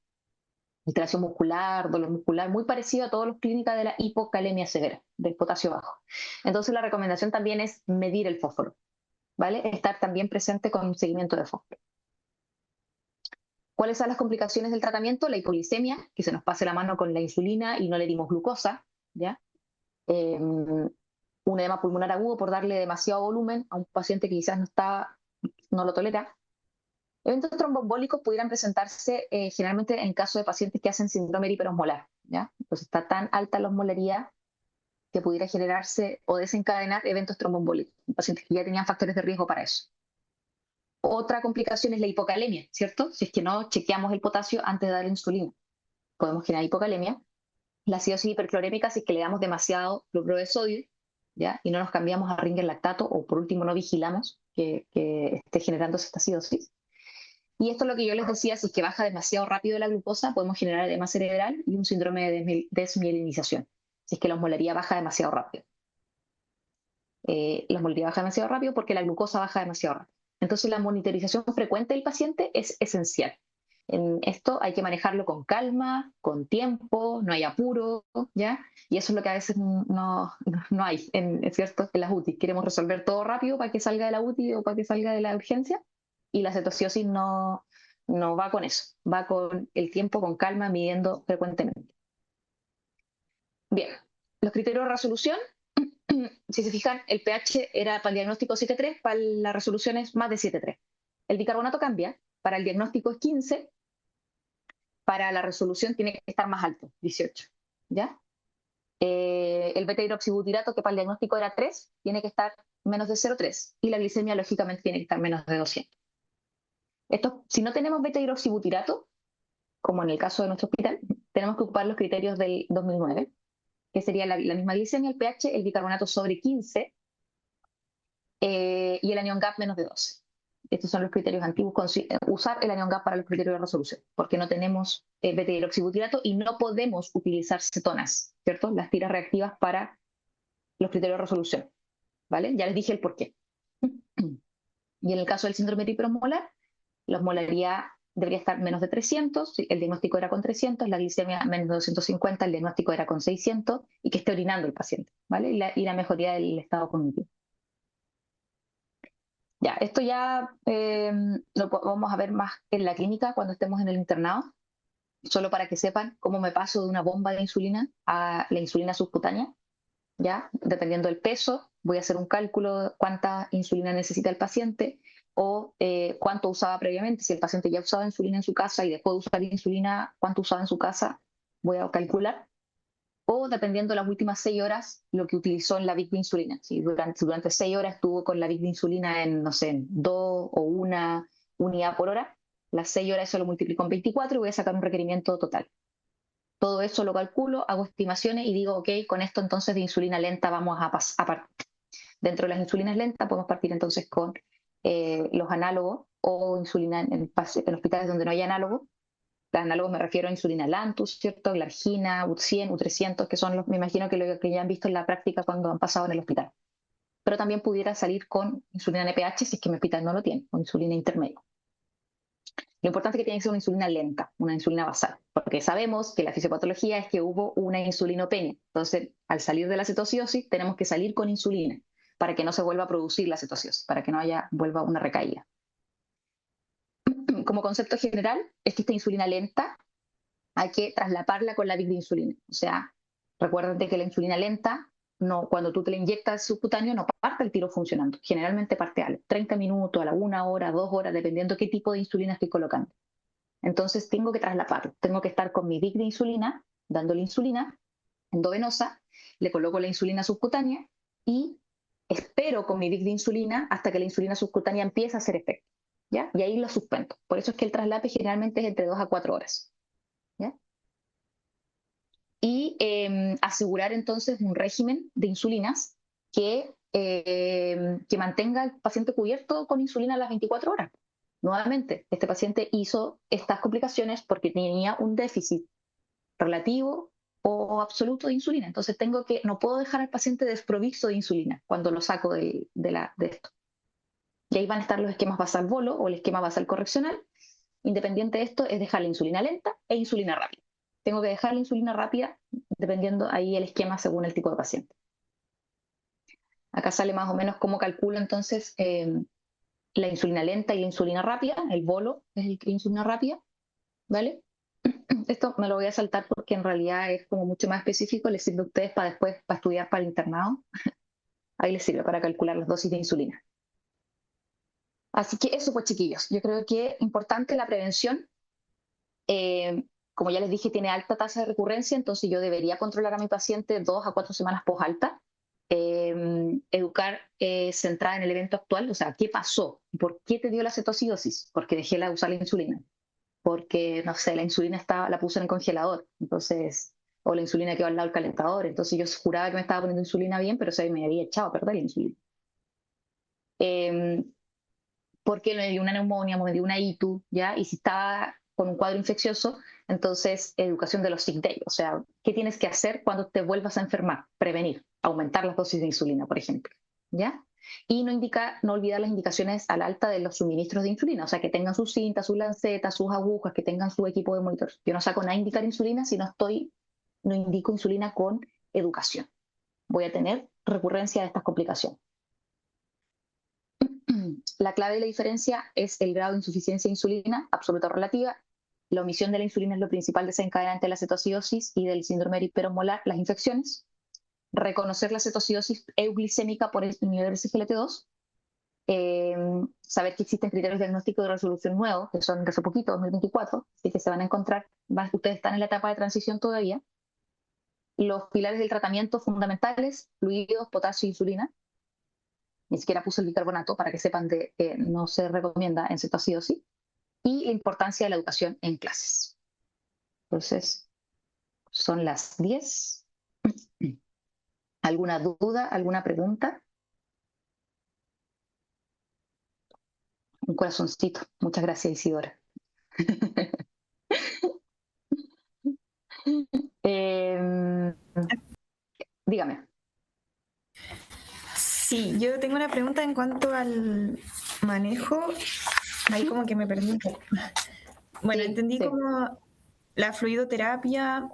A: Alteración muscular, dolor muscular, muy parecido a todas las clínicas de la hipocalemia severa, del potasio bajo. Entonces la recomendación también es medir el fósforo, ¿vale? Estar también presente con un seguimiento de fósforo. ¿Cuáles son las complicaciones del tratamiento? La hipoglicemia, que se nos pase la mano con la insulina y no le dimos glucosa, ¿ya? Un edema pulmonar agudo por darle demasiado volumen a un paciente que quizás no lo tolera. Eventos tromboembólicos pudieran presentarse generalmente en caso de pacientes que hacen síndrome hiperosmolar, ¿ya? Entonces está tan alta la osmolaridad que pudiera generarse o desencadenar eventos tromboembólicos en pacientes que ya tenían factores de riesgo para eso. Otra complicación es la hipocalemia, ¿cierto? Si es que no chequeamos el potasio antes de dar insulina, podemos generar hipocalemia. La acidosis hiperclorémica, si es que le damos demasiado cloruro de sodio, ¿ya? Y no nos cambiamos a Ringer lactato, o por último no vigilamos que esté generándose esta acidosis. Y esto es lo que yo les decía, si es que baja demasiado rápido la glucosa, podemos generar edema cerebral y un síndrome de desmielinización, si es que la osmolaridad baja demasiado rápido. La osmolaridad baja demasiado rápido porque la glucosa baja demasiado rápido. Entonces la monitorización frecuente del paciente es esencial. En esto hay que manejarlo con calma, con tiempo, no hay apuro, ¿ya? Y eso es lo que a veces no hay, ¿es cierto? En las UTI. Queremos resolver todo rápido para que salga de la UTI o para que salga de la urgencia, y la cetosis no va con eso, va con el tiempo, con calma, midiendo frecuentemente. Bien, los criterios de resolución, si se fijan, el pH era para el diagnóstico 7,3, para la resolución es más de 7,3. El bicarbonato cambia, para el diagnóstico es 15, para la resolución tiene que estar más alto, 18, ¿ya? El beta-hidroxibutirato, que para el diagnóstico era 3, tiene que estar menos de 0,3, y la glicemia, lógicamente, tiene que estar menos de 200. Esto, si no tenemos beta-hidroxibutirato, como en el caso de nuestro hospital, tenemos que ocupar los criterios del 2009, que sería la misma glicemia, el pH, el bicarbonato sobre 15, y el anion gap menos de 12. Estos son los criterios antiguos, usar el anion gap para los criterios de resolución, porque no tenemos beta-hidroxibutirato y no podemos utilizar cetonas, ¿cierto? Las tiras reactivas para los criterios de resolución, ¿vale? Ya les dije el porqué. Y en el caso del síndrome hiperosmolar, la osmolaridad debería estar menos de 300, el diagnóstico era con 300, la glicemia menos de 250, el diagnóstico era con 600, y que esté orinando el paciente, ¿vale? Y la mejoría del estado cognitivo. Ya, esto ya lo vamos a ver más en la clínica cuando estemos en el internado, solo para que sepan cómo me paso de una bomba de insulina a la insulina subcutánea, ¿ya? Dependiendo del peso, voy a hacer un cálculo de cuánta insulina necesita el paciente, o cuánto usaba previamente. Si el paciente ya usaba insulina en su casa y después de usar insulina, cuánto usaba en su casa, voy a calcular. O dependiendo de las últimas 6 horas, lo que utilizó en la VIC de insulina. Si durante 6 horas estuvo con la VIC de insulina en, no sé, en 2 o 1 unidad por hora, las 6 horas eso lo multiplico en 24 y voy a sacar un requerimiento total. Todo eso lo calculo, hago estimaciones y digo, ok, con esto entonces de insulina lenta vamos a partir. Dentro de las insulinas lentas podemos partir entonces con los análogos, o insulina en hospitales donde no hay análogos. Los análogos me refiero a insulina Lantus, ¿cierto? Glargina, U100, U300, que son los, me imagino que lo que ya han visto en la práctica cuando han pasado en el hospital. Pero también pudiera salir con insulina NPH si es que mi hospital no lo tiene, o insulina intermedio. Lo importante es que tiene que ser una insulina lenta, una insulina basal, porque sabemos que la fisiopatología es que hubo una insulinopenia. Entonces, al salir de la cetosis, tenemos que salir con insulina para que no se vuelva a producir la cetosis, para que no vuelva una recaída. Como concepto general, es que esta insulina lenta hay que traslaparla con la VIC de insulina. O sea, recuérdate que la insulina lenta, cuando tú te la inyectas subcutáneo, no parte el tiro funcionando. Generalmente parte a los 30 minutos, a la 1 hora, 2 horas, dependiendo qué tipo de insulina estoy colocando. Entonces tengo que traslaparlo. Tengo que estar con mi VIC de insulina, dándole insulina endovenosa, le coloco la insulina subcutánea y espero con mi VIC de insulina hasta que la insulina subcutánea empiece a hacer efecto, ¿ya? Y ahí lo suspendo. Por eso es que el traslape generalmente es entre 2 a 4 horas, ¿ya? Y asegurar entonces un régimen de insulinas que mantenga al paciente cubierto con insulina a las 24 horas. Nuevamente, este paciente hizo estas complicaciones porque tenía un déficit relativo o absoluto de insulina. Entonces no puedo dejar al paciente desprovisto de insulina cuando lo saco de esto. Y ahí van a estar los esquemas basal bolo o el esquema basal correccional. Independiente de esto, es dejar la insulina lenta e insulina rápida. Tengo que dejar la insulina rápida dependiendo ahí el esquema según el tipo de paciente. Acá sale más o menos cómo calculo entonces la insulina lenta y la insulina rápida. El bolo es la insulina rápida, ¿vale? Esto me lo voy a saltar porque en realidad es como mucho más específico, les sirve a ustedes para después, para estudiar para el internado. Ahí les sirve para calcular las dosis de insulina. Así que eso, pues chiquillos, yo creo que es importante la prevención. Como ya les dije, tiene alta tasa de recurrencia, entonces yo debería controlar a mi paciente 2 a 4 semanas post alta. Educar centrada en el evento actual, o sea, ¿qué pasó? ¿Por qué te dio la cetoacidosis? Porque dejé de usar la insulina. Porque, no sé, la insulina la puse en el congelador, entonces, o la insulina quedó al lado del calentador, entonces yo juraba que me estaba poniendo insulina bien, pero me había echado a perder la insulina. Eh, porque me dio una neumonía, me dio una ITU, ¿ya? Y si estaba con un cuadro infeccioso, entonces educación de los sick days, o sea, ¿qué tienes que hacer cuando te vuelvas a enfermar? Prevenir, aumentar las dosis de insulina, por ejemplo, ¿ya? Y no olvidar las indicaciones al alta de los suministros de insulina, o sea, que tengan sus cintas, sus lancetas, sus agujas, que tengan su equipo de monitor. Yo no saco nada a indicar insulina si no indico insulina con educación. Voy a tener recurrencia de estas complicaciones. La clave de la diferencia es el grado de insuficiencia de insulina, absoluta o relativa. La omisión de la insulina es lo principal desencadenante de la cetoacidosis y del síndrome hiperomolar, las infecciones. Reconocer la cetoacidosis euglicémica por el nivel de SGLT2. Saber que existen criterios diagnósticos de resolución nuevos, que son de hace poquito, 2024, así que se van a encontrar, ustedes están en la etapa de transición todavía. Los pilares del tratamiento fundamentales, fluidos, potasio e insulina. Ni siquiera puse el bicarbonato para que sepan de que no se recomienda en cetoacidosis. Y la importancia de la educación en clases. Entonces, son las 10. ¿Alguna duda, alguna pregunta? Un corazoncito. Muchas gracias, Isidora. eh, dígame.
C: Sí, yo tengo una pregunta en cuanto al manejo. Ahí como que me perdí un poco. Bueno,
A: Sí,
C: entendí
A: sí.
C: como la fluidoterapia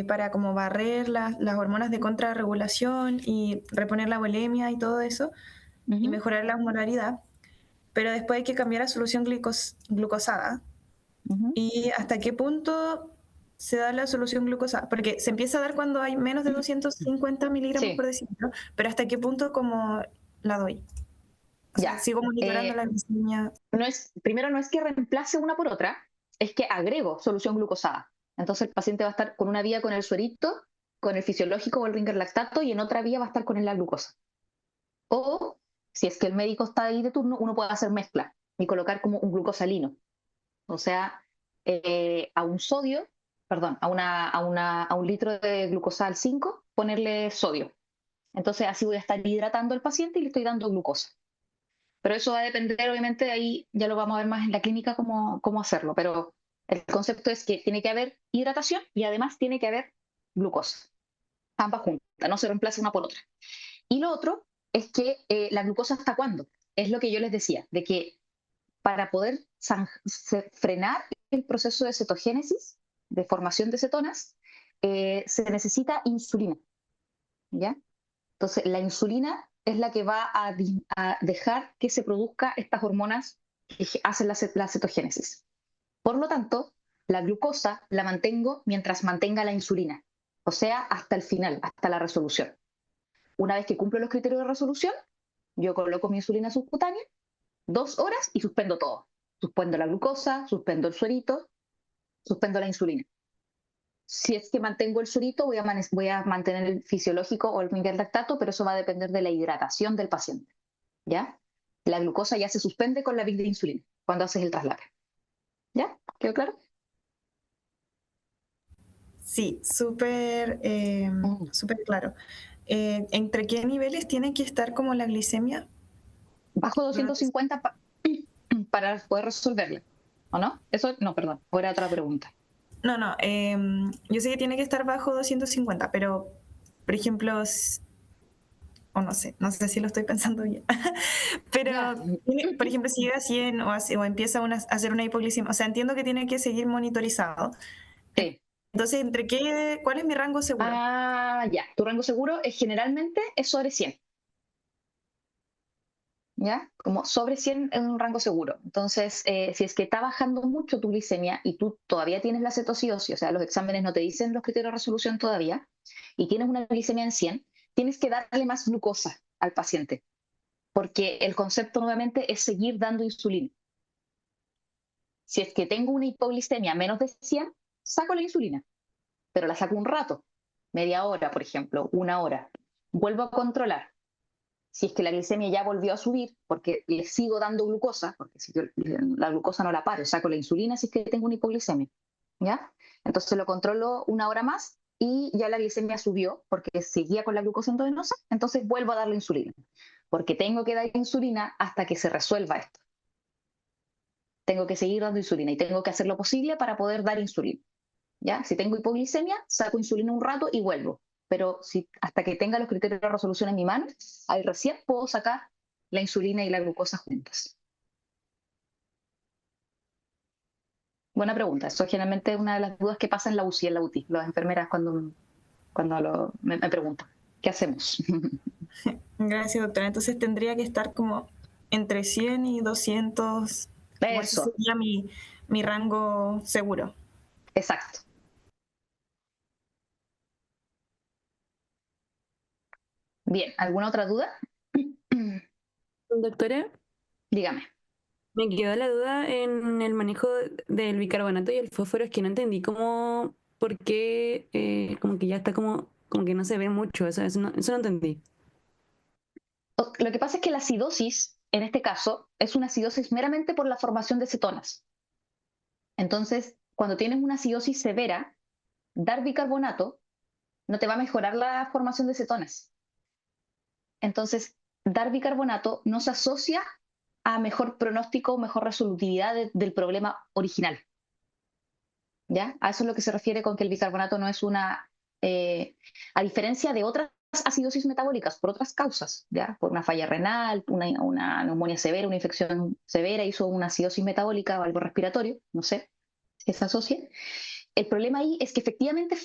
C: para como barrer las hormonas de contrarregulación y reponer la bulimia y todo eso y mejorar la osmolaridad, pero después hay que cambiar a solución glucosada. ¿Y hasta qué punto se da la solución glucosada? Porque se empieza a dar cuando hay menos de 250 miligramos por
A: Sí,
C: decilitro, pero ¿hasta qué punto como la doy? O sea,
A: ya.
C: sigo monitorando la glicemia.
A: Primero, no es que reemplace una por otra, es que agrego solución glucosada. Entonces el paciente va a estar con una vía con el suerito, con el fisiológico o el ringer lactato, y en otra vía va a estar con la glucosa. O si es que el médico está ahí de turno, uno puede hacer mezcla y colocar como un glucosalino. O sea, a un sodio, perdón, a un litro de glucosal 5, ponerle sodio. Entonces así voy a estar hidratando al paciente y le estoy dando glucosa. Pero eso va a depender, obviamente, de ahí ya lo vamos a ver más en la clínica cómo hacerlo. Pero el concepto es que tiene que haber hidratación y además tiene que haber glucosa. Ambas juntas, no se reemplaza una por otra. Y lo otro es que la glucosa, ¿hasta cuándo? Es lo que yo les decía, de que para poder frenar el proceso de cetogénesis, de formación de cetonas, se necesita insulina, ¿ya? Entonces, la insulina es la que va a dejar que se produzca estas hormonas que hacen la cetogénesis. Por lo tanto, la glucosa la mantengo mientras mantenga la insulina, o sea, hasta el final, hasta la resolución. Una vez que cumplo los criterios de resolución, yo coloco mi insulina subcutánea, 2 horas y suspendo todo. Suspendo la glucosa, suspendo el suerito, suspendo la insulina. Si es que mantengo el suerito, voy a mantener el fisiológico o el ringer lactato, pero eso va a depender de la hidratación del paciente. ¿Ya? La glucosa ya se suspende con la vid de insulina cuando haces el traslado. ¿Ya? ¿Quedó claro?
C: Sí, súper súper claro. ¿Entre qué niveles tiene que estar como la glicemia?
A: Bajo
C: Durante...
A: 250 para poder resolverla. ¿O no? Eso, no, perdón. O era otra pregunta.
C: No, no, yo sé que tiene que estar bajo 250, pero, por ejemplo, o no sé, no sé si lo estoy pensando bien,
A: Ya.
C: pero, por ejemplo, si llega a 100 o empieza a hacer una hipoglicemia, o sea, entiendo que tiene que seguir monitorizado.
A: Sí.
C: Entonces, ¿cuál es mi rango seguro?
A: Ah, ya. Tu rango seguro es generalmente es sobre 100. ¿Ya? Como sobre 100 es un rango seguro. Entonces, si es que está bajando mucho tu glicemia y tú todavía tienes la cetoacidosis, o sea, los exámenes no te dicen los criterios de resolución todavía, y tienes una glicemia en 100, tienes que darle más glucosa al paciente. porque el concepto nuevamente es seguir dando insulina. Si es que tengo una hipoglicemia menos de 100, saco la insulina, pero la saco un rato, media hora, por ejemplo, una hora. Vuelvo a controlar. Si es que la glicemia ya volvió a subir, porque le sigo dando glucosa, porque si yo la glucosa no la paro, saco la insulina si es que tengo una hipoglicemia, ¿ya? Entonces lo controlo una hora más y ya la glicemia subió porque seguía con la glucosa endovenosa, entonces vuelvo a darle insulina, porque tengo que dar insulina hasta que se resuelva esto. Tengo que seguir dando insulina y tengo que hacer lo posible para poder dar insulina. ¿Ya? Si tengo hipoglicemia, saco insulina un rato y vuelvo. Pero hasta que tenga los criterios de resolución en mi mano, ahí recién puedo sacar la insulina y la glucosa juntas. Buena pregunta. Eso generalmente es una de las dudas que pasa en la UCI, en la UTI, las enfermeras cuando me preguntan, ¿qué hacemos?
C: Gracias, doctora. Entonces tendría que estar como entre 100 y 200, como ese
A: Eso,
C: sería mi rango seguro.
A: exacto. Bien, ¿alguna otra duda?
B: Doctora,
A: Dígame.
B: me quedó la duda en el manejo del bicarbonato y el fósforo, es que no entendí cómo, por qué, como que ya está como que no se ve mucho, eso no entendí.
A: Lo que pasa es que la acidosis, en este caso, es una acidosis meramente por la formación de cetonas. Entonces, cuando tienes una acidosis severa, dar bicarbonato no te va a mejorar la formación de cetonas. Entonces, dar bicarbonato no se asocia a mejor pronóstico o mejor resolutividad del problema original. ¿Ya? A eso es lo que se refiere con que el bicarbonato no es a diferencia de otras acidosis metabólicas por otras causas, ¿ya? Por una falla renal, una neumonía severa, una infección severa, hizo una acidosis metabólica o algo respiratorio, no sé, que se asocie. El problema ahí es que efectivamente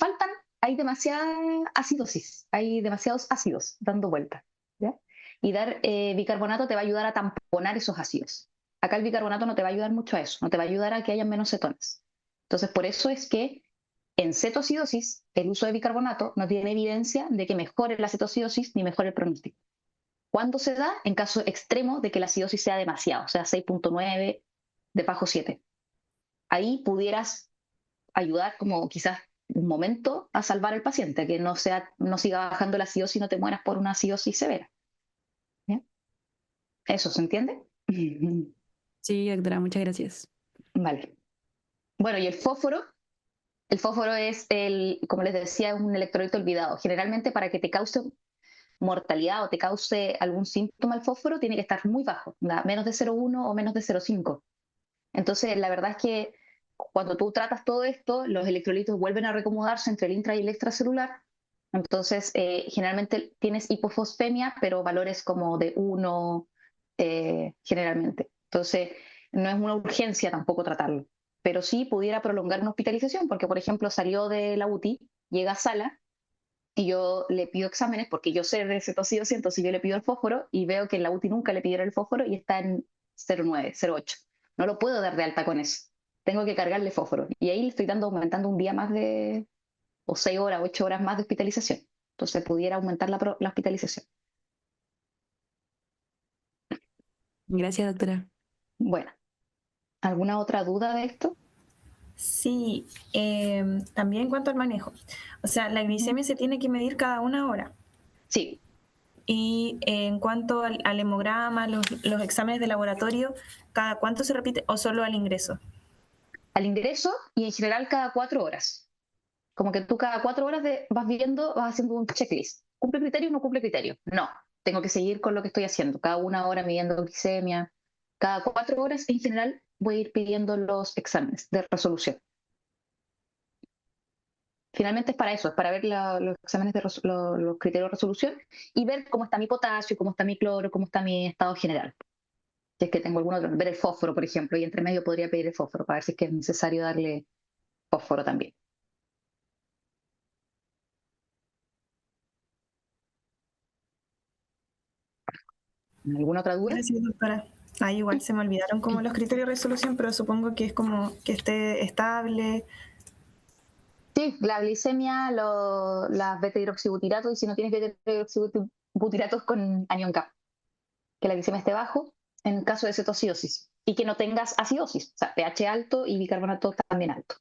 A: hay demasiada acidosis, hay demasiados ácidos dando vuelta, ¿ya? Y dar bicarbonato te va a ayudar a tamponar esos ácidos. Acá el bicarbonato no te va a ayudar mucho a eso, no te va a ayudar a que haya menos cetonas. Entonces, por eso es que en cetoacidosis, el uso de bicarbonato no tiene evidencia de que mejore la cetoacidosis ni mejore el pronóstico. ¿Cuándo se da? En caso extremo de que la acidosis sea demasiado, o sea, 6.9 de bajo 7. Ahí pudieras ayudar como quizás un momento a salvar al paciente, que no siga bajando la acidosis y no te mueras por una acidosis severa. ¿Ya? ¿Eso se entiende?
B: Sí, doctora, muchas gracias.
A: Vale. Bueno, y el fósforo es como les decía, es un electrolito olvidado. Generalmente para que te cause mortalidad o te cause algún síntoma el fósforo tiene que estar muy bajo, menos de 0,1 o menos de 0,5. Entonces, la verdad es que cuando tú tratas todo esto, los electrolitos vuelven a reacomodarse entre el intra y el extracelular. Entonces, generalmente tienes hipofosfemia, pero valores como de 1 generalmente. Entonces, no es una urgencia tampoco tratarlo, pero sí pudiera prolongar una hospitalización, porque, por ejemplo, salió de la UTI, llega a sala y yo le pido exámenes porque yo sé de cetocidosis, entonces yo le pido el fósforo y veo que en la UTI nunca le pidieron el fósforo y está en 0,9, 0,8. No lo puedo dar de alta con eso. Tengo que cargarle fósforo. Y ahí le estoy aumentando un día más o 6 horas, 8 horas más de hospitalización. Entonces pudiera aumentar la hospitalización.
B: Gracias, doctora.
A: Bueno, ¿alguna otra duda de esto?
C: Sí, también en cuanto al manejo. O sea, la glicemia se tiene que medir cada una hora.
A: Sí,
C: Y en cuanto al hemograma, los exámenes de laboratorio, ¿cada cuánto se repite o solo al ingreso?
A: al ingreso y en general cada 4 horas. Como que tú cada 4 horas vas viendo, vas haciendo un checklist. ¿Cumple criterio o no cumple criterio? No, tengo que seguir con lo que estoy haciendo. Cada una hora midiendo glicemia. Cada 4 horas en general voy a ir pidiendo los exámenes de resolución. Finalmente es para eso, es para ver los exámenes los criterios de resolución y ver cómo está mi potasio, cómo está mi cloro, cómo está mi estado general. Si es que tengo alguno otro, ver el fósforo, por ejemplo, y entre medio podría pedir el fósforo para ver si es que es necesario darle fósforo también. ¿Alguna otra duda?
C: Gracias, doctora. Ahí igual se me olvidaron como los criterios de resolución, pero supongo que es como que esté estable.
A: Sí, la glicemia, las beta-hidroxibutiratos, y si no tienes beta-hidroxibutiratos con anión K. que la glicemia esté bajo en caso de cetoacidosis y que no tengas acidosis, o sea, pH alto y bicarbonato también alto.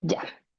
A: Ya.